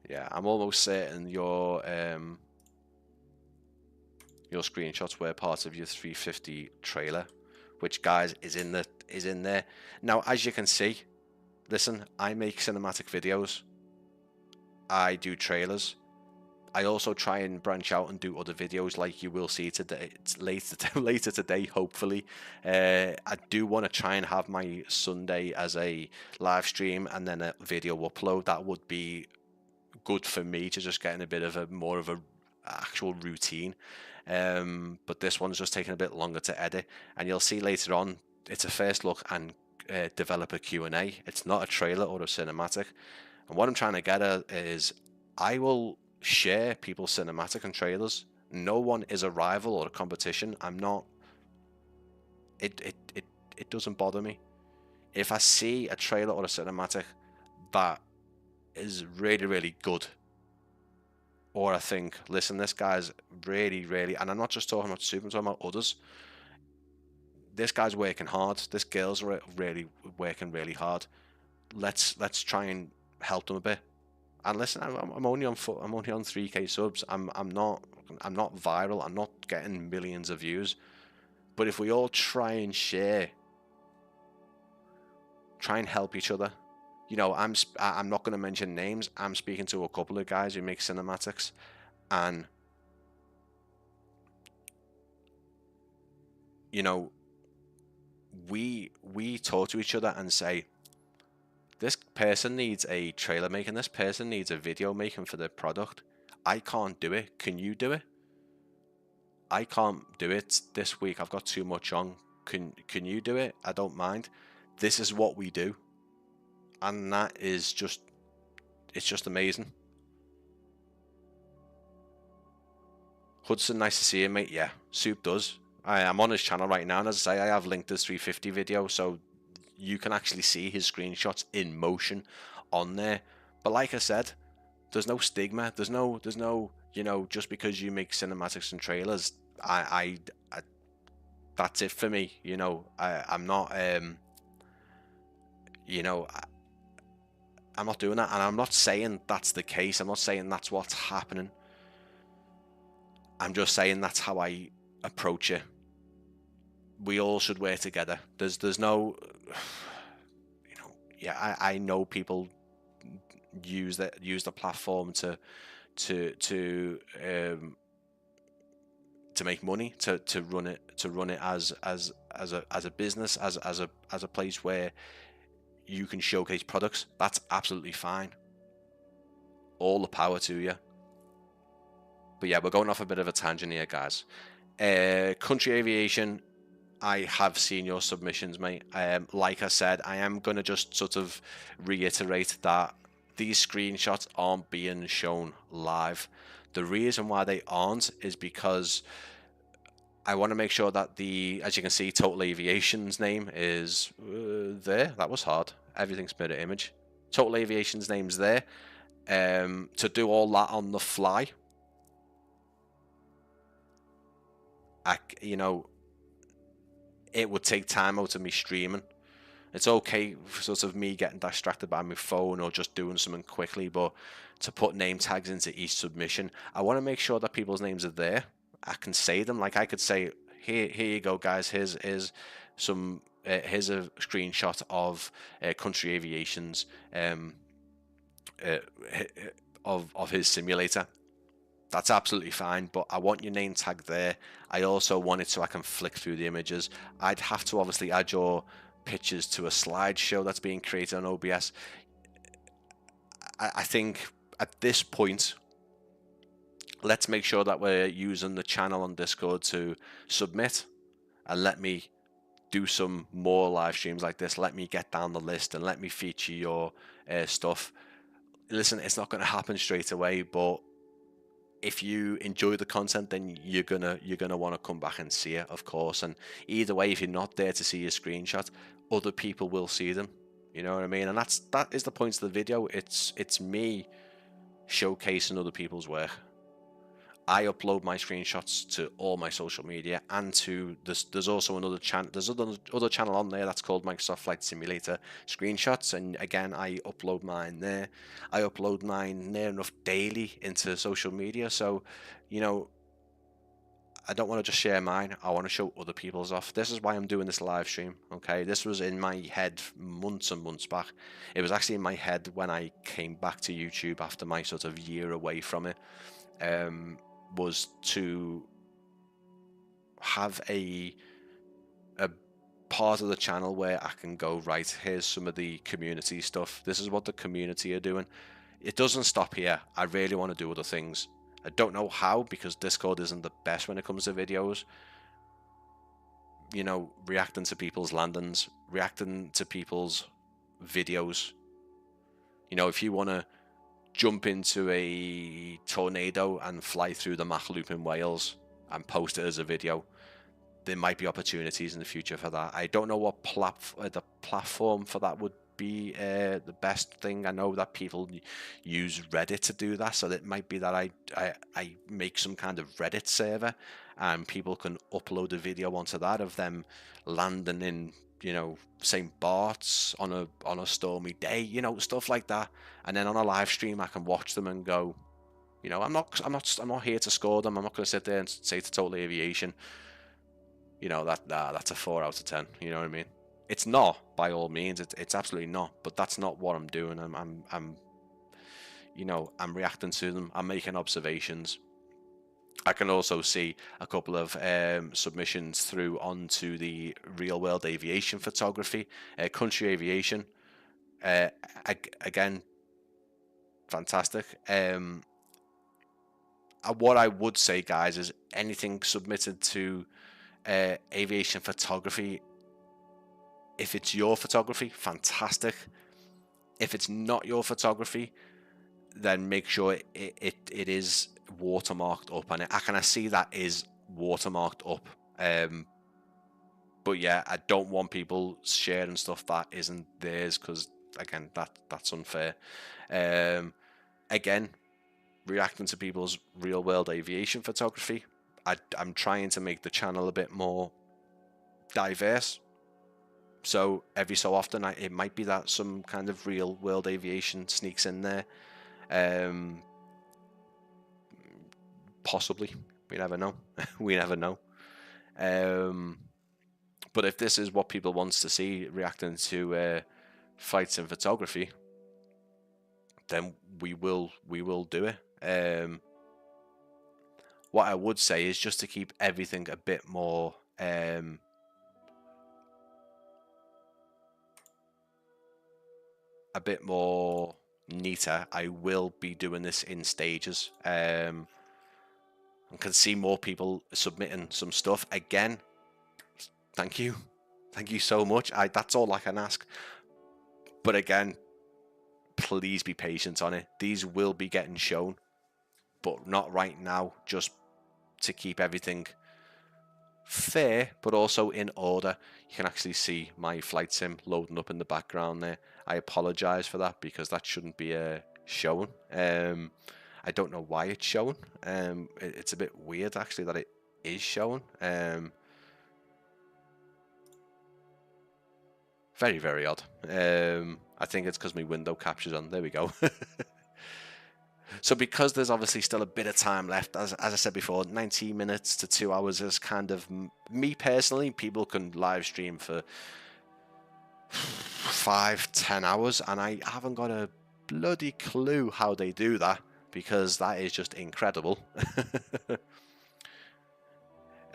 Yeah, I'm almost certain your screenshots were part of your 350 trailer, which, guys, is in there. Now, as you can see, listen, I make cinematic videos. I do trailers. I also try and branch out and do other videos, like you will see today. It's later today, hopefully. I do want to try and have my Sunday as a live stream and then a video upload. That would be good for me to just get in a bit of more of a actual routine. But this one's just taking a bit longer to edit, and you'll see later on it's a first look and developer Q&A. It's not a trailer or a cinematic. And what I'm trying to get at is, I will share people's cinematic and trailers. No one is a rival or a competition. I'm not. It doesn't bother me. If I see a trailer or a cinematic that is really, really good, or I think, listen, this guy's really, really, and I'm not just talking about Super, I'm talking about others. This guy's working hard. This girl's really working really hard. Let's try and help them a bit. And listen, I'm only on 3K subs. I'm not viral. I'm not getting millions of views. But if we all try and share, try and help each other. You know, I'm not going to mention names. I'm speaking to a couple of guys who make cinematics, and you know, we talk to each other and say, this person needs a trailer making, this person needs a video making for their product. I can't do it. Can you do it? I can't do it this week. I've got too much on. Can you do it? I don't mind. this is what we do, and that is just, it's just amazing. Hudson, nice to see you, mate. Yeah, Soup does. I'm on his channel right now, and as I say, I have linked his 350 video, so you can actually see his screenshots in motion on there. But like I said, there's no stigma. There's no, you know, just because you make cinematics and trailers, I that's it for me. You know, I'm not, you know, I'm not doing that, and I'm not saying that's the case. I'm not saying that's what's happening. I'm just saying that's how I approach it. We all should work together. There's no, you know, yeah, I know people use the platform to make money, to run it as a business, as a place where you can showcase products. That's absolutely fine. All the power to you. But yeah, we're going off a bit of a tangent here, guys. Country Aviation, I have seen your submissions, mate. Like I said, I am going to just sort of reiterate that these screenshots aren't being shown live. The reason why they aren't is because I want to make sure that as you can see, Total Aviation's name is there. That was hard. Everything's mirror image. Total Aviation's name's there. To do all that on the fly, you know, it would take time out of me streaming. It's okay for sort of me getting distracted by my phone or just doing something quickly, but to put name tags into each submission, I want to make sure that people's names are there. I can say them. Like I could say, here you go, guys. Here's some. Here's a screenshot of Country Aviation's of his simulator. That's absolutely fine, but I want your name tag there. I also want it so I can flick through the images. I'd have to obviously add your pictures to a slideshow that's being created on OBS. I think at this point, let's make sure that we're using the channel on Discord to submit, and let me do some more live streams like this. Let me get down the list and let me feature your stuff. Listen, it's not going to happen straight away, but if you enjoy the content, then you're gonna want to come back and see it, of course. And either way, if you're not there to see your screenshot, other people will see them. You know what I mean? And that is the point of the video. It's me showcasing other people's work. I upload my screenshots to all my social media, and to there's also another channel. There's other channel on there that's called Microsoft Flight Simulator Screenshots, and again, I upload mine there. I upload mine near enough daily into social media, so you know, I don't want to just share mine. I want to show other people's off. This is why I'm doing this live stream. Okay, this was in my head months and months back. It was actually in my head when I came back to YouTube after my sort of year away from it. Was to have a part of the channel where I can go, right, here's some of the community stuff. This is what the community are doing. It doesn't stop here. I really want to do other things. I don't know how, because Discord isn't the best when it comes to videos. You know, reacting to people's landings, reacting to people's videos. You know, if you want to jump into a tornado and fly through the Mach Loop in Wales and post it as a video, there might be opportunities in the future for that. I don't know what the platform for that would be the best thing. I know that people use Reddit to do that, so it might be that I make some kind of Reddit server and people can upload a video onto that of them landing in, you know, St. Bart's on a stormy day, you know, stuff like that. And then on a live stream, I can watch them and go, you know, I'm not here to score them. I'm not going to sit there and say to Total Aviation, you know, that's a 4 out of 10. You know what I mean? It's not, by all means. It's absolutely not. But that's not what I'm doing. I'm you know, I'm reacting to them. I'm making observations. I can also see a couple of submissions through onto the real world aviation photography, Country Aviation. Again, fantastic. What I would say, guys, is anything submitted to aviation photography If it's your photography, fantastic. If it's not your photography, then make sure it is watermarked up, and I can see that is watermarked up. But yeah, I don't want people sharing stuff that isn't theirs, because again, that's unfair. Again, reacting to people's real world aviation photography, I'm trying to make the channel a bit more diverse. So every so often, it might be that some kind of real world aviation sneaks in there. Possibly, we never know. We never know. But if this is what people wants to see, reacting to flights in photography, then we will do it. What I would say is just to keep everything a bit more neater. I will be doing this in stages. I can see more people submitting some stuff. Again, thank you so much. That's all I can ask. But again, please be patient on it. These will be getting shown, but not right now, just to keep everything fair but also in order. You can actually see my flight sim loading up in the background there. I apologize for that, because that shouldn't be shown. I don't know why it's shown. It's a bit weird actually that it is shown. Very, very odd. I think it's because my window captures on. There we go. So because there's obviously still a bit of time left, as I said before, 90 minutes to 2 hours is kind of, me personally, people can live stream for 5-10 hours, and I haven't got a bloody clue how they do that, because that is just incredible.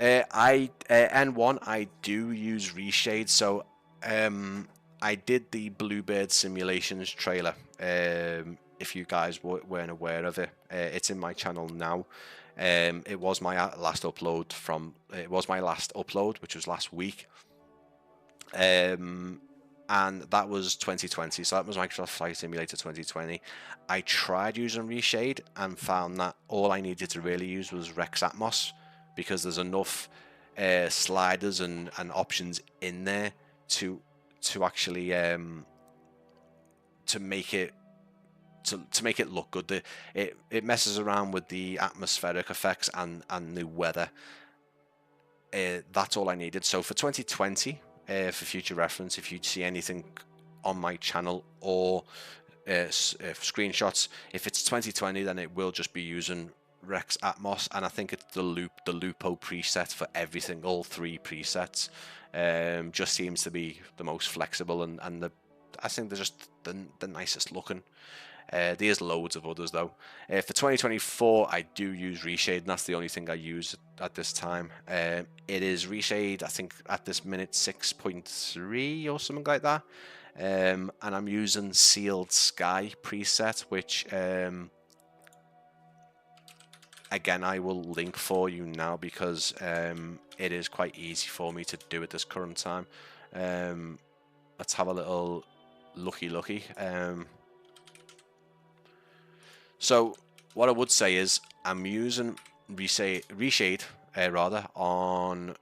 N1, I do use reshade, so I did the Bluebird Simulations trailer. If you guys weren't aware of it, it's in my channel now. It was my last upload which was last week. And that was 2020, so that was Microsoft Flight Simulator 2020. I tried using reshade and found that all I needed to really use was Rex Atmos, because there's enough sliders and options in there to actually to make it look good. It messes around with the atmospheric effects and the weather. That's all I needed. So for 2020, for future reference, if you see anything on my channel or screenshots, if it's 2020, then it will just be using Rex Atmos, and I think it's the Lupo preset for everything. All 3 presets just seems to be the most flexible, and I think they're just the nicest looking. There's loads of others though. For 2024, I do use reshade, and that's the only thing I use at this time. It is reshade, I think at this minute 6.3 or something like that, and I'm using Sealed Sky preset, which again I will link for you now, because it is quite easy for me to do at this current time. Let's have a little looky. So what I would say is I'm using reshade on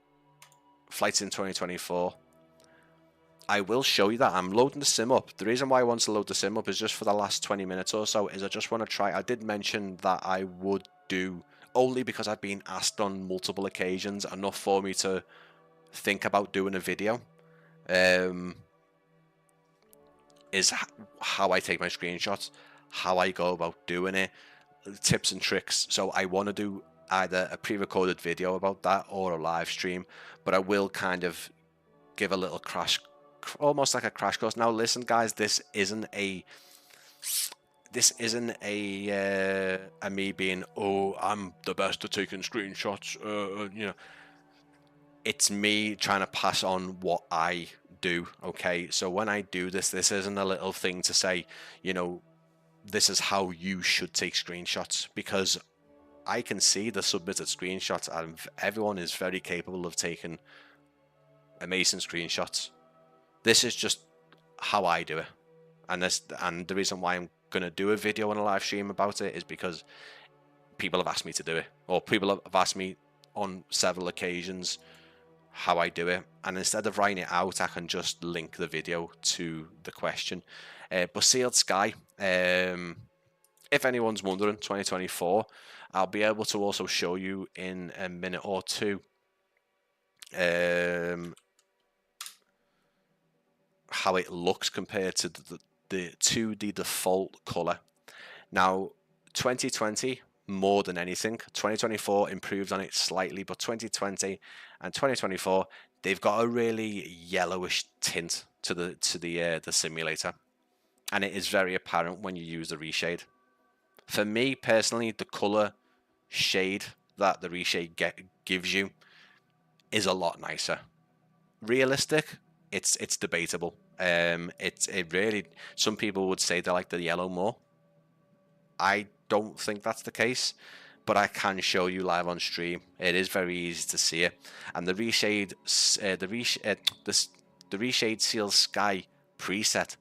flights in 2024. I will show you that. I'm loading the sim up. The reason why I want to load the sim up is just for the last 20 minutes or so, is I just want to try. I did mention that I would do, only because I've been asked on multiple occasions, enough for me to think about doing a video. Is how I take my screenshots, how I go about doing it, tips and tricks. So I want to do either a pre-recorded video about that or a live stream, but I will kind of give a little crash, almost like a crash course. Now listen guys, this isn't a me being, oh, I'm the best at taking screenshots, you know. It's me trying to pass on what I do. Okay, so when I do this isn't a little thing to say, you know, this is how you should take screenshots, because I can see the submitted screenshots and everyone is very capable of taking amazing screenshots. this is just how I do it, and the reason why I'm gonna do a video and a live stream about it is because people have asked me to do it, or people have asked me on several occasions how I do it, and instead of writing it out, I can just link the video to the question. But Sealed Sky, if anyone's wondering, 2024, I'll be able to also show you in a minute or two how it looks compared to the default color. Now 2020, more than anything, 2024 improved on it slightly, but 2020 and 2024, they've got a really yellowish tint to the simulator, and it is very apparent when you use the reshade. For me personally, the color shade that the reshade gives you is a lot nicer. Realistic, it's debatable. It really, some people would say they like the yellow more. I don't think that's the case, but I can show you live on stream. It is very easy to see it, and the reshade, the reshade Sealed Sky preset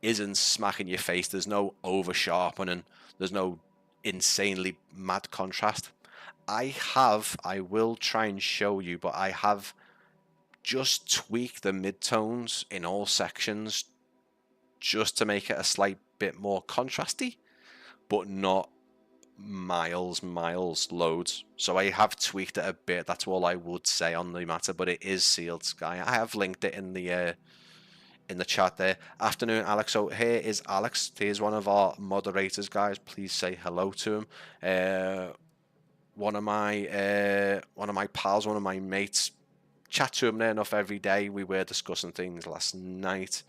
isn't smacking your face. There's no over sharpening. There's no insanely mad contrast. I will try and show you, but I have just tweaked the midtones in all sections just to make it a slight bit more contrasty, but not miles loads. So I have tweaked it a bit. That's all I would say on the matter, but it is Sealed Sky. I have linked it in the chat there. Afternoon, Alex. So here is Alex. Here's one of our moderators, guys. Please say hello to him. One of my pals, one of my mates. Chat to him there enough every day. We were discussing things last night.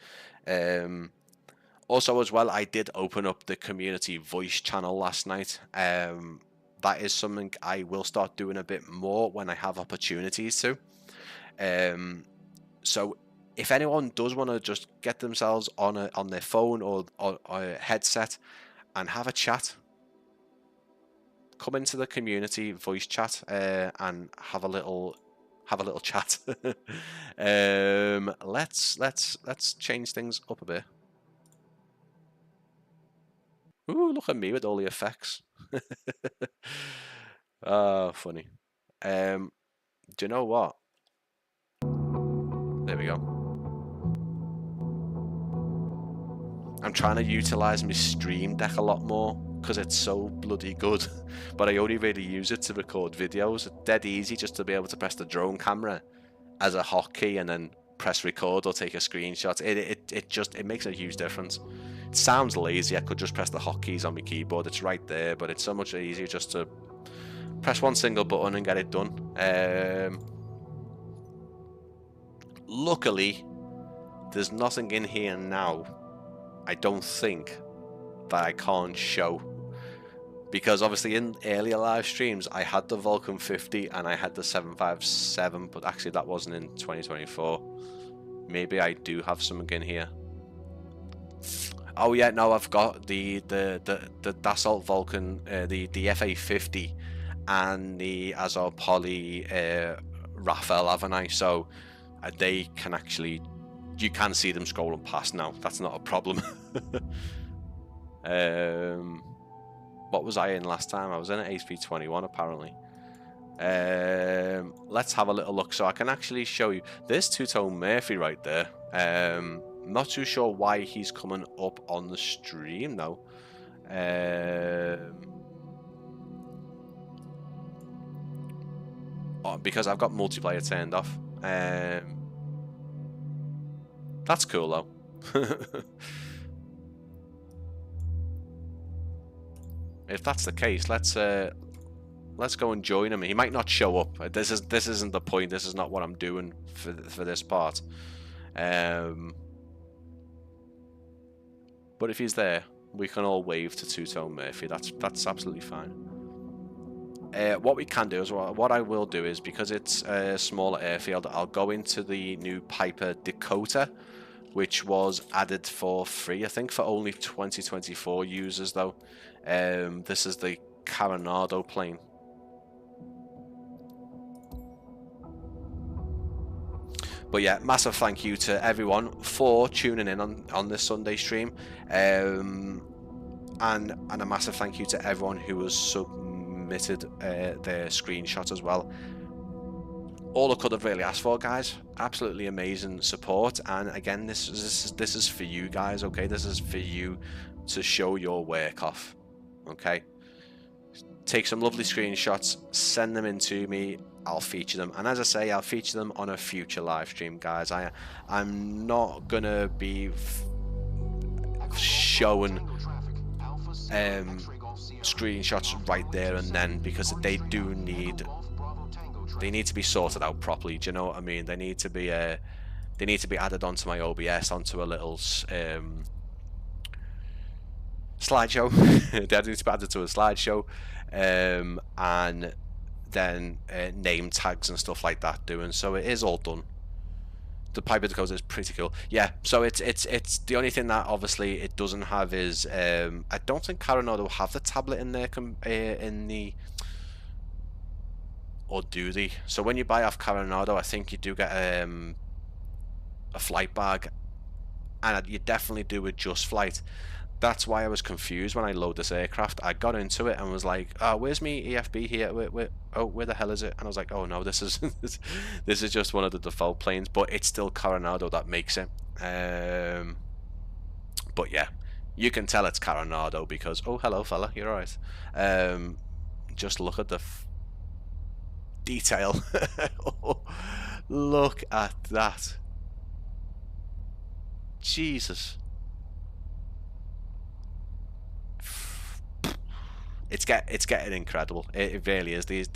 Also, as well, I did open up the community voice channel last night. That is something I will start doing a bit more when I have opportunities to. So if anyone does want to just get themselves on their phone or a headset and have a chat, come into the community voice chat and have a little chat. Let's change things up a bit. Ooh, look at me with all the effects. Oh, funny. Do you know what? There we go. I'm trying to utilize my Stream Deck a lot more because it's so bloody good, but I only really use it to record videos. It's dead easy just to be able to press the drone camera as a hotkey and then press record or take a screenshot. It makes a huge difference. It sounds lazy. I could just press the hotkeys on my keyboard. It's right there, but it's so much easier just to press one single button and get it done. Luckily, there's nothing in here now, I don't think, that I can't show, because obviously in earlier live streams I had the Vulcan 50 and I had the 757, but actually that wasn't in 2024. Maybe I do have something in here. Oh yeah, no, I've got the Dassault Vulcan, the FA50 and the Azor Poly Raphael, haven't I? So they can actually, you can see them scrolling past now. That's not a problem. What was I in last time? I was in an HP21 apparently. Let's have a little look so I can actually show you. There's Two-Tone Murphy right there. Not too sure why he's coming up on the stream though. Because I've got multiplayer turned off. That's cool though. If that's the case, let's go and join him. He might not show up. This isn't the point. This is not what I'm doing for this part. But if he's there, we can all wave to Two-Tone Murphy. That's absolutely fine. What we can do is, what I will do is, because it's a smaller airfield, I'll go into the new Piper Dakota, which was added for free, I think, for only 2024 users though. This is the Coronado plane. But yeah, massive thank you to everyone for tuning in on this Sunday stream, and a massive thank you to everyone who has submitted their screenshots as well. All I could have really asked for, guys. Absolutely amazing support, and again, this is for you guys. Okay, this is for you to show your work off. Okay, take some lovely screenshots, send them in to me. I'll feature them, and as I say, I'll feature them on a future live stream, guys. I'm not gonna be showing screenshots right there and then, because they need to be sorted out properly. Do you know what I mean? They need to be added onto my OBS, onto a little slideshow. They need to be added to a slideshow, and then name tags and stuff like that doing. So it is all done. The Piper Dakota is pretty cool. Yeah, so it's the only thing that obviously it doesn't have is I don't think Coronado will have the tablet in there in the, or do they? So when you buy off Coronado, I think you do get a flight bag, and you definitely do with Just Flight. That's why I was confused when I load this aircraft. I got into it and was like, oh, where's me EFB here? Where the hell is it? And I was like, oh no, this is this is just one of the default planes, but it's still Coronado that makes it. But yeah, you can tell it's Coronado because, oh, hello fella, you're alright. Just look at the detail. Oh, look at that. Jesus. It's getting incredible. It really is. These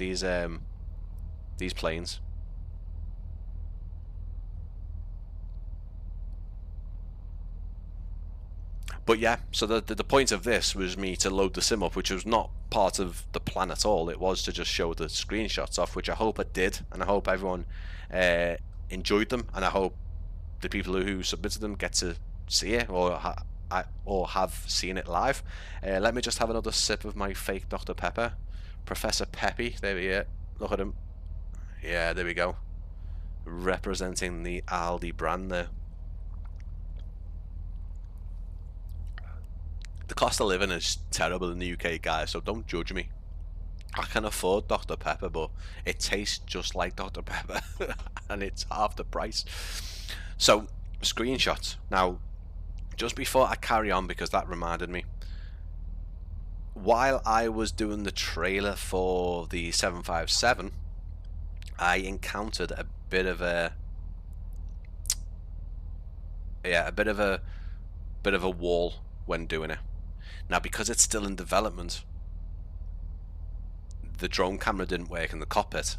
planes. But yeah, so the point of this was me to load the sim up, which was not part of the plan at all. It was to just show the screenshots off, which I hope I did, and I hope everyone enjoyed them, and I hope the people who submitted them get to see it or have seen it live. Let me just have another sip of my fake Dr. Pepper. Professor Peppy, there we are. Look at him. Yeah, there we go. Representing the Aldi brand there. The cost of living is terrible in the UK, guys, so don't judge me. I can afford Dr. Pepper, but it tastes just like Dr. Pepper, and it's half the price. So, screenshots. Now, just before I carry on, because that reminded me, while I was doing the trailer for the 757, I encountered a bit of a wall when doing it. Now, because it's still in development, the drone camera didn't work in the cockpit,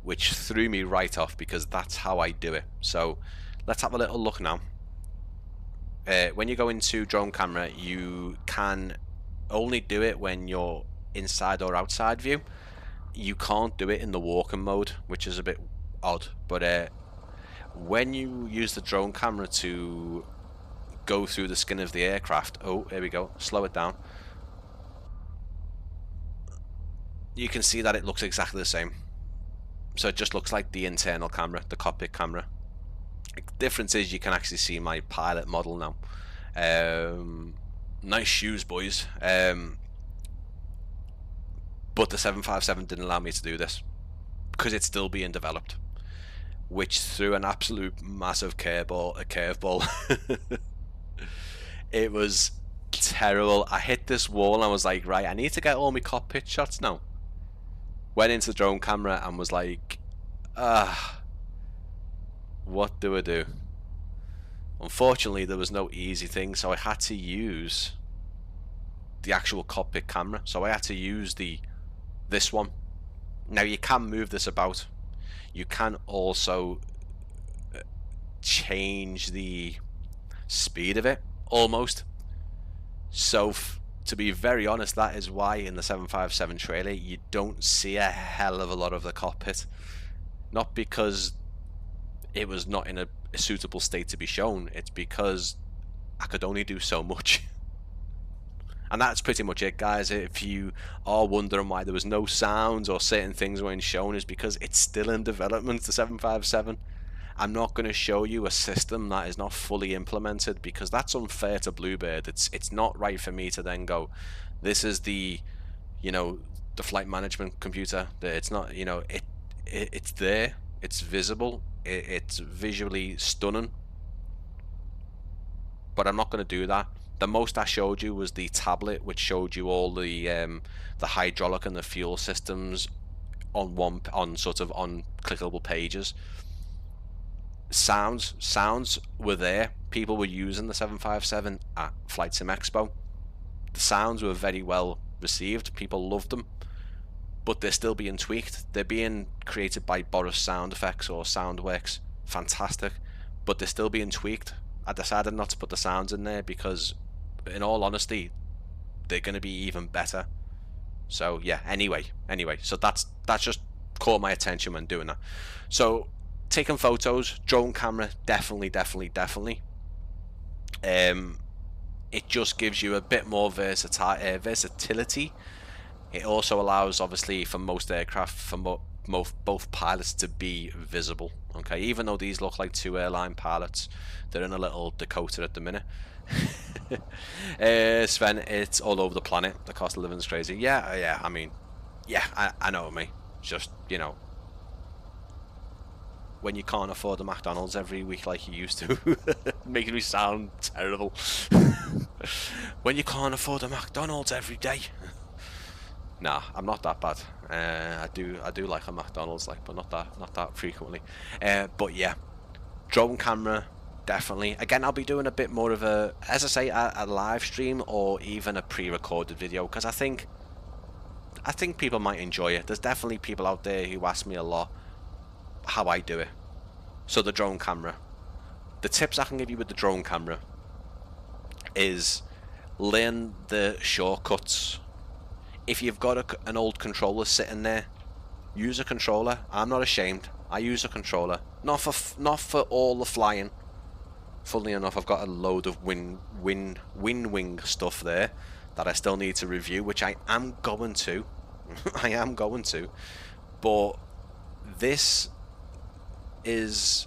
which threw me right off, because that's how I do it. So let's have a little look now. When you go into drone camera, you can only do it when you're inside or outside view. You can't do it in the walking mode, which is a bit odd. But when you use the drone camera to go through the skin of the aircraft, oh, here we go, slow it down, you can see that it looks exactly the same. So it just looks like the internal camera, the cockpit camera. The difference is you can actually see my pilot model now. Nice shoes, boys. But the 757 didn't allow me to do this because it's still being developed, which threw an absolute massive curveball. It was terrible. I hit this wall and I was like, right, I need to get all my cockpit shots now. Went into the drone camera and was like, what do I do? Unfortunately, there was no easy thing, so I had to use the actual cockpit camera. So I had to use this one. Now, you can move this about. You can also change the speed of it, almost. So to be very honest, that is why in the 757 trailer you don't see a hell of a lot of the cockpit. Not because it was not in a suitable state to be shown, it's because I could only do so much. And that's pretty much it, guys. If you are wondering why there was no sounds or certain things weren't shown, is because it's still in development, the 757. I'm not going to show you a system that is not fully implemented, because that's unfair to Bluebird. It's not right for me to then go, this is the, you know, the flight management computer. It's not, you know, it's there, it's visible, it's visually stunning, but I'm not going to do that. The most I showed you was the tablet, which showed you all the hydraulic and the fuel systems on sort of on clickable pages. Sounds were there. People were using the 757 at Flight Sim Expo. The sounds were very well received. People loved them, but they're still being tweaked. They're being created by Boris Sound Effects or Soundworks. Fantastic, but they're still being tweaked. I decided not to put the sounds in there because, in all honesty, they're going to be even better. So yeah, anyway, so that's just caught my attention when doing that. So taking photos, drone camera, definitely. It just gives you a bit more versatility. It also allows, obviously, for most aircraft, for both pilots to be visible. Okay, even though these look like two airline pilots, they're in a little Dakota at the minute. Sven, it's all over the planet. The cost of living is crazy. Yeah. I mean, yeah, I know me. Just, you know, when you can't afford a McDonald's every week like you used to, making me sound terrible. When you can't afford a McDonald's every day. Nah, I'm not that bad. I do like a McDonald's, like, but not that frequently. But yeah, drone camera, definitely. Again, I'll be doing a bit more of a, as I say, a live stream or even a pre-recorded video, because I think people might enjoy it. There's definitely people out there who ask me a lot how I do it. So the drone camera, the tips I can give you with the drone camera is learn the shortcuts. If you've got an old controller sitting there, use a controller. I'm not ashamed. I use a controller. Not for all the flying. Funnily enough, I've got a load of wing stuff there that I still need to review, which I am going to. I am going to. But this is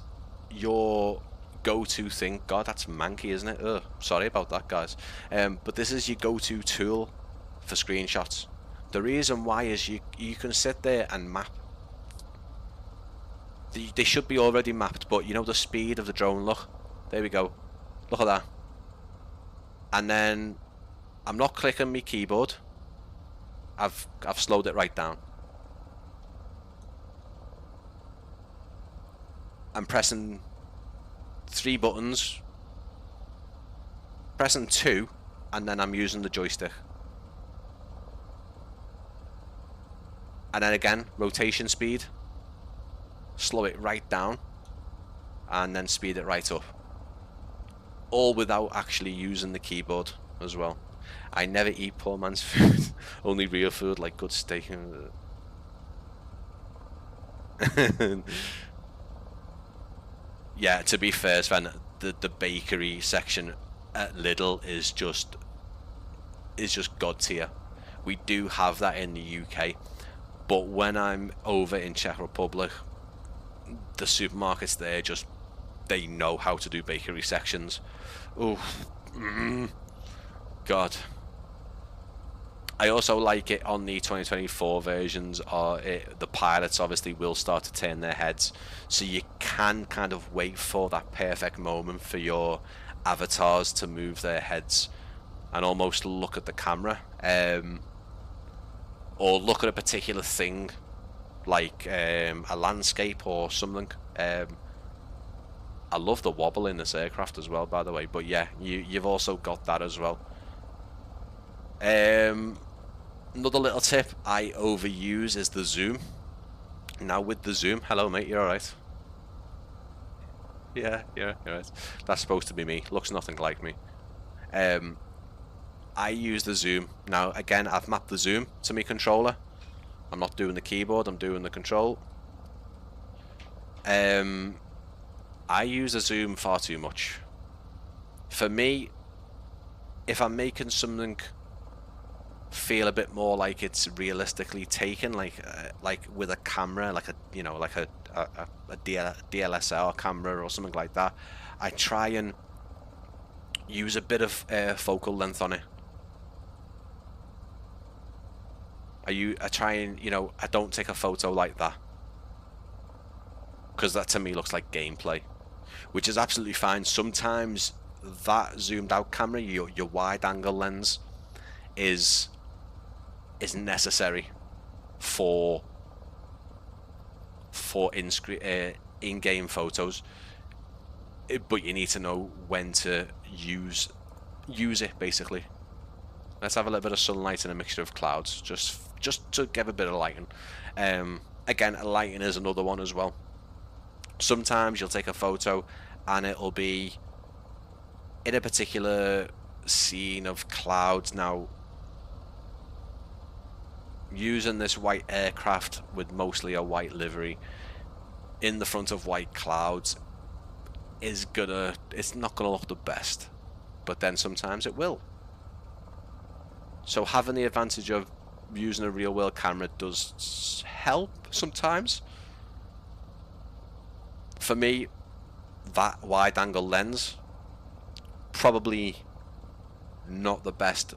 your go-to thing. God, that's manky, isn't it? Ugh, sorry about that, guys. But this is your go-to tool for screenshots. The reason why is you can sit there and map. They should be already mapped, but you know the speed of the drone. Look, there we go. Look at that. And then I'm not clicking my keyboard. I've slowed it right down. I'm pressing 3 buttons, pressing 2, and then I'm using the joystick. And then again, rotation speed, slow it right down, and then speed it right up. All without actually using the keyboard as well. I never eat poor man's food, only real food like good steak. Yeah, to be fair, Sven, the bakery section at Lidl is just god tier. We do have that in the UK, but when I'm over in Czech Republic, the supermarkets there they know how to do bakery sections. Oh, God. I also like it on the 2024 versions. The pilots obviously will start to turn their heads, so you can kind of wait for that perfect moment for your avatars to move their heads and almost look at the camera, or look at a particular thing, like a landscape or something. I love the wobble in this aircraft as well, by the way. But yeah, you've also got that as well. Another little tip I overuse is the zoom. Now with the zoom, hello mate, you're alright. Yeah, you're right. That's supposed to be me. Looks nothing like me. I use the zoom. Now again, I've mapped the zoom to my controller. I'm not doing the keyboard, I'm doing the control. I use the zoom far too much. For me, if I'm making something feel a bit more like it's realistically taken, like with a camera, like a a DLSR camera or something like that, I try and use a bit of focal length on it. I try and, you know, I don't take a photo like that, because that to me looks like gameplay, which is absolutely fine. Sometimes that zoomed out camera, your wide angle lens, is necessary for in-game photos, but you need to know when to use it, basically. Let's have a little bit of sunlight and a mixture of clouds, just to give a bit of lighting. Again, lighting is another one as well. Sometimes you'll take a photo and it'll be in a particular scene of clouds. Now, using this white aircraft with mostly a white livery in the front of white clouds it's not gonna look the best, but then sometimes it will. So having the advantage of using a real world camera does help sometimes. For me, that wide angle lens, probably not the best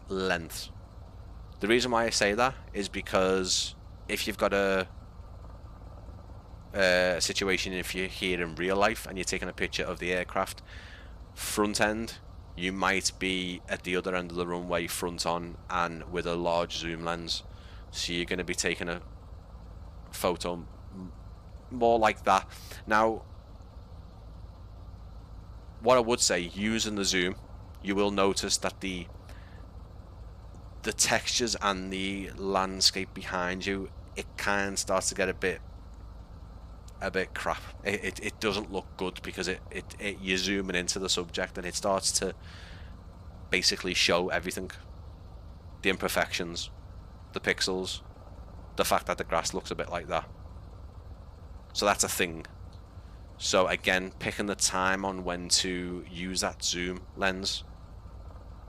length. The reason why I say that is because if you've got a situation, if you're here in real life and you're taking a picture of the aircraft front end, you might be at the other end of the runway front on and with a large zoom lens, so you're going to be taking a photo more like that. Now, what I would say, using the zoom, you will notice that the textures and the landscape behind you, it kind of starts to get a bit crap. It doesn't look good, because you're zooming into the subject and it starts to basically show everything, the imperfections, the pixels, the fact that the grass looks a bit like that. So that's a thing. So again, picking the time on when to use that zoom lens.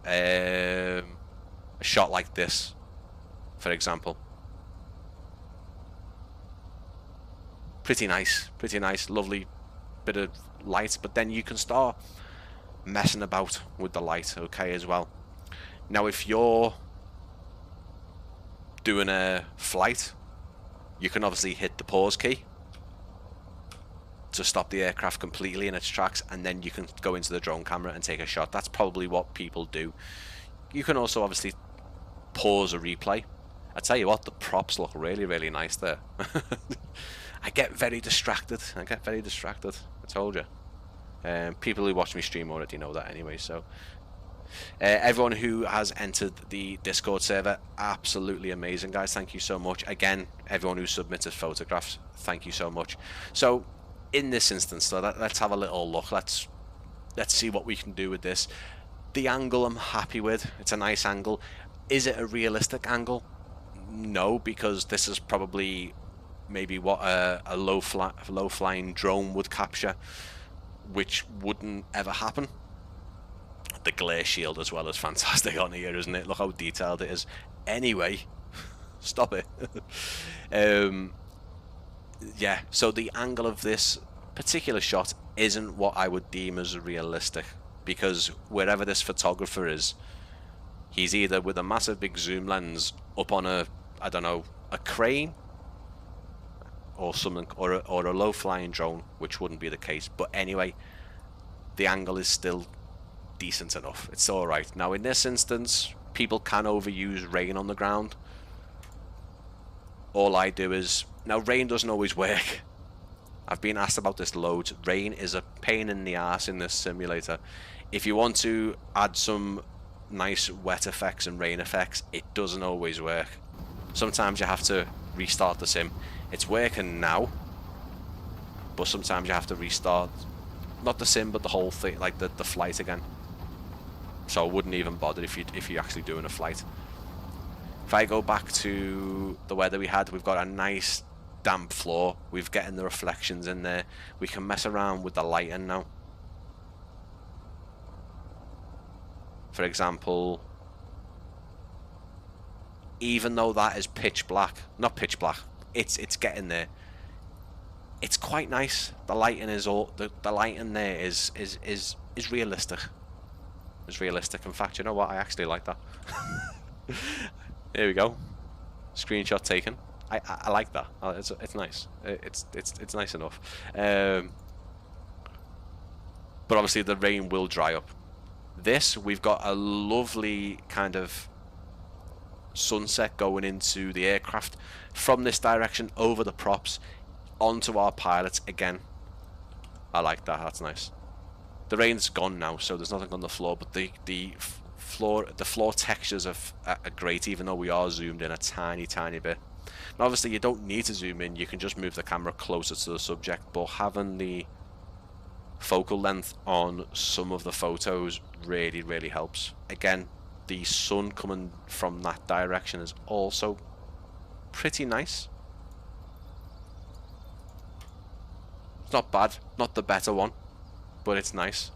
A shot like this, for example, pretty nice, lovely bit of light, but then you can start messing about with the light, okay, as well. Now, if you're doing a flight, you can obviously hit the pause key to stop the aircraft completely in its tracks, and then you can go into the drone camera and take a shot. That's probably what people do. You can also obviously pause a replay. I tell you what, the props look really nice there. I get very distracted. I told you. People who watch me stream already know that anyway. So everyone who has entered the Discord server, absolutely amazing, guys. Thank you so much. Again, everyone who submitted photographs, thank you so much. So in this instance, though, let's have a little look. Let's see what we can do with this. The angle I'm happy with. It's a nice angle. Is it a realistic angle? No, because this is probably maybe what a low flying drone would capture, which wouldn't ever happen. The glare shield as well is fantastic on here, isn't it? Look how detailed it is. Anyway, stop it. Yeah, so the angle of this particular shot isn't what I would deem as realistic, because wherever this photographer is, he's either with a massive big zoom lens up on a, I don't know, a crane or something, or a low flying drone, which wouldn't be the case. But anyway, the angle is still decent enough. It's all right. Now, in this instance, people can overuse rain on the ground. All I do is, now rain doesn't always work. I've been asked about this loads. Rain is a pain in the ass in this simulator. If you want to add some nice wet effects and rain effects, it doesn't always work. Sometimes you have to restart the sim. It's working now, but sometimes you have to restart, not the sim, but the whole thing, like the flight again. So I wouldn't even bother if you're actually doing a flight. If I go back to the weather we had, we've got a nice damp floor. We've getting the reflections in there. We can mess around with the lighting now. For example, even though that is pitch black, not pitch black, it's getting there. it's quite nice. The lighting is all the lighting there is realistic. It's realistic. In fact, you know what? I actually like that. There we go. Screenshot taken. I like that. It's nice. It's nice enough. But obviously the rain will dry up. This, we've got a lovely kind of sunset going into the aircraft from this direction over the props onto our pilots again. I like that. That's nice. The rain's gone now, so there's nothing on the floor, but the floor textures are great, even though we are zoomed in a tiny bit. Now, obviously you don't need to zoom in, you can just move the camera closer to the subject, but having the focal length on some of the photos really helps. Again, the sun coming from that direction is also pretty nice. It's not bad, not the better one, but it's nice.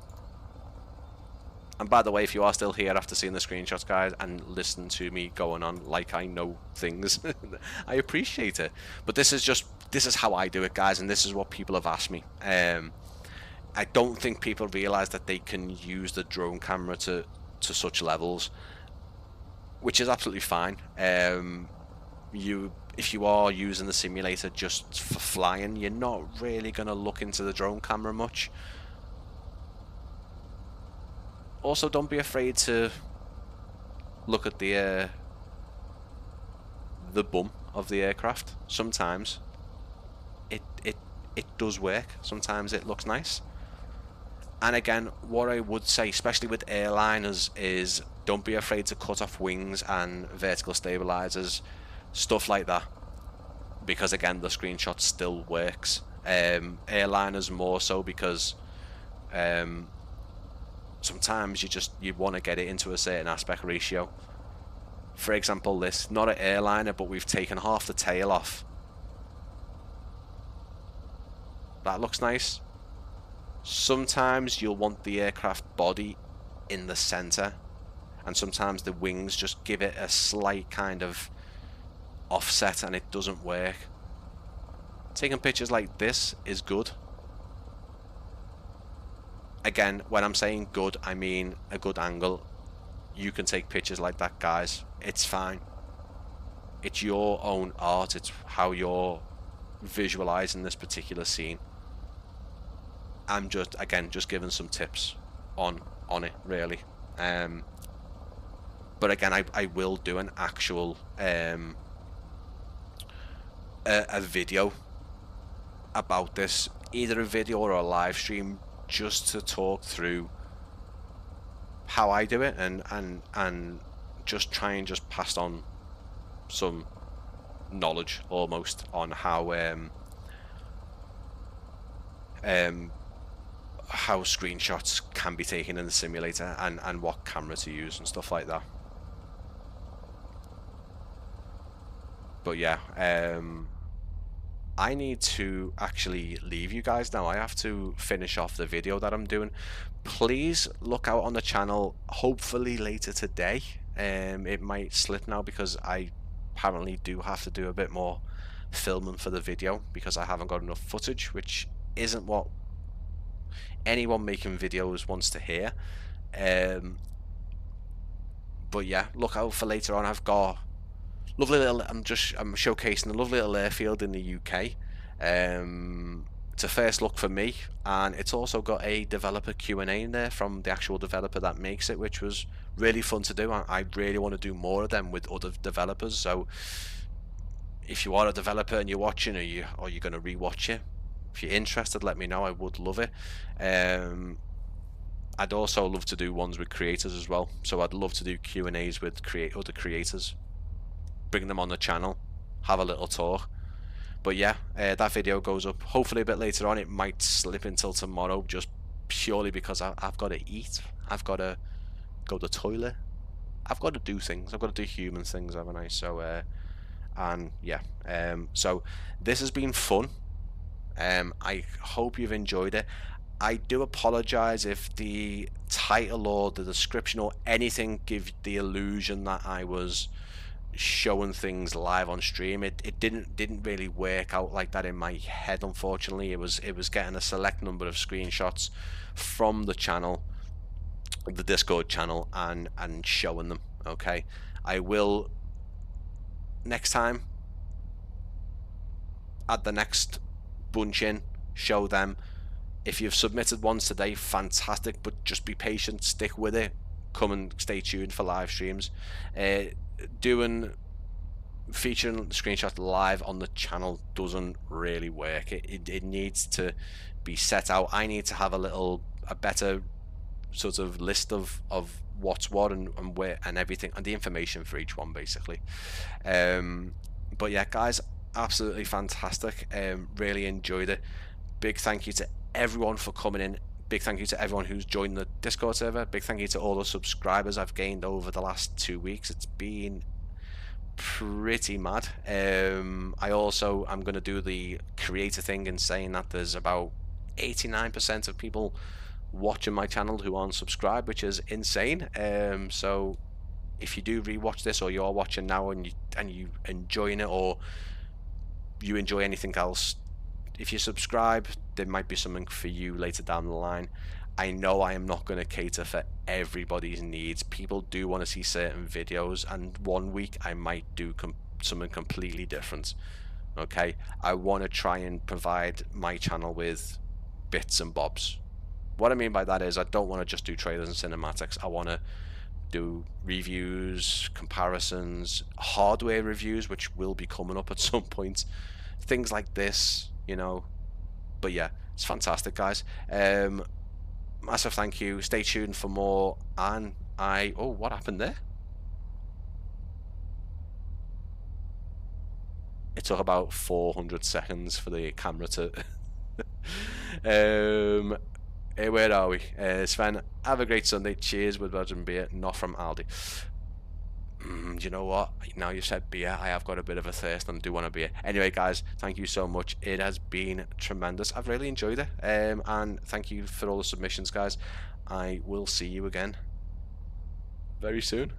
And by the way, if you are still here after seeing the screenshots, guys, and listen to me going on like I know things, I appreciate it. But this is how I do it, guys, and this is what people have asked me. I don't think people realise that they can use the drone camera to such levels, which is absolutely fine. If you are using the simulator just for flying, you're not really going to look into the drone camera much. Also, don't be afraid to look at the bum of the aircraft. Sometimes it does work. Sometimes it looks nice. And again, what I would say, especially with airliners, is don't be afraid to cut off wings and vertical stabilizers, stuff like that, because again, the screenshot still works. Airliners more so, because sometimes you want to get it into a certain aspect ratio. For example, this, not an airliner, but we've taken half the tail off. That looks nice. Sometimes you'll want the aircraft body in the center, and sometimes the wings just give it a slight kind of offset and it doesn't work. Taking pictures like this is good. Again, when I'm saying good, I mean a good angle. You can take pictures like that, guys. It's fine. It's your own art. It's how you're visualizing this particular scene. I'm just giving some tips on it, really. But again, I will do an actual a video about this, either a video or a live stream, just to talk through how I do it, and just try and just pass on some knowledge almost on how screenshots can be taken in the simulator, and what camera to use and stuff like that. But yeah, I need to actually leave you guys now. I have to finish off the video that I'm doing. Please look out on the channel, hopefully later today. It might slip now because I apparently do have to do a bit more filming for the video, because I haven't got enough footage, which isn't what anyone making videos wants to hear. But yeah, look out for later on. I've got lovely little, I'm showcasing a lovely little airfield in the UK. It's a first look for me, and it's also got a developer Q&A in there from the actual developer that makes it, which was really fun to do. I really want to do more of them with other developers. So if you are a developer and you're watching, or you're going to rewatch it, if you're interested, let me know. I would love it. I'd also love to do ones with creators as well. So I'd love to do Q&As with other creators, bring them on the channel, have a little talk. But yeah, that video goes up hopefully a bit later on. It might slip until tomorrow, just purely because I've got to eat, I've got to go to the toilet, I've got to do things, I've got to do human things, haven't I? So and yeah, so this has been fun. I hope you've enjoyed it. I do apologize if the title or the description or anything give the illusion that I was showing things live on stream. It didn't really work out like that in my head, unfortunately. It was getting a select number of screenshots from the channel, the Discord channel, and showing them. Okay, I will next time add the next bunch in, show them. If you've submitted ones today, fantastic, but just be patient, stick with it, come and stay tuned for live streams. Featuring screenshots live on the channel doesn't really work. It needs to be set out. I need to have a better sort of list of what's what and where and everything, and the information for each one, basically. But yeah, guys, absolutely fantastic. Really enjoyed it. Big thank you to everyone for coming in. Big thank you to everyone who's joined the Discord server. Big thank you to all the subscribers I've gained over the last 2 weeks. It's been pretty mad. I'm going to do the creator thing and saying that there's about 89% of people watching my channel who aren't subscribed, which is insane. So if you do rewatch this, or you're watching now and you enjoying it, or you enjoy anything else, if you subscribe, there might be something for you later down the line. I know I am not going to cater for everybody's needs. People do want to see certain videos, and 1 week I might do something completely different. Okay, I want to try and provide my channel with bits and bobs. What I mean by that is, I don't want to just do trailers and cinematics. I want to do reviews, comparisons, hardware reviews, which will be coming up at some point, things like this, you know. But yeah, it's fantastic, guys. Massive thank you. Stay tuned for more. And oh, what happened there? It took about 400 seconds for the camera to where are we? Sven, have a great Sunday. Cheers with Belgian beer, not from Aldi. You know what? Now you said beer, I have got a bit of a thirst and do want a beer. Anyway, guys, thank you so much. It has been tremendous. I've really enjoyed it. And thank you for all the submissions, guys. I will see you again very soon.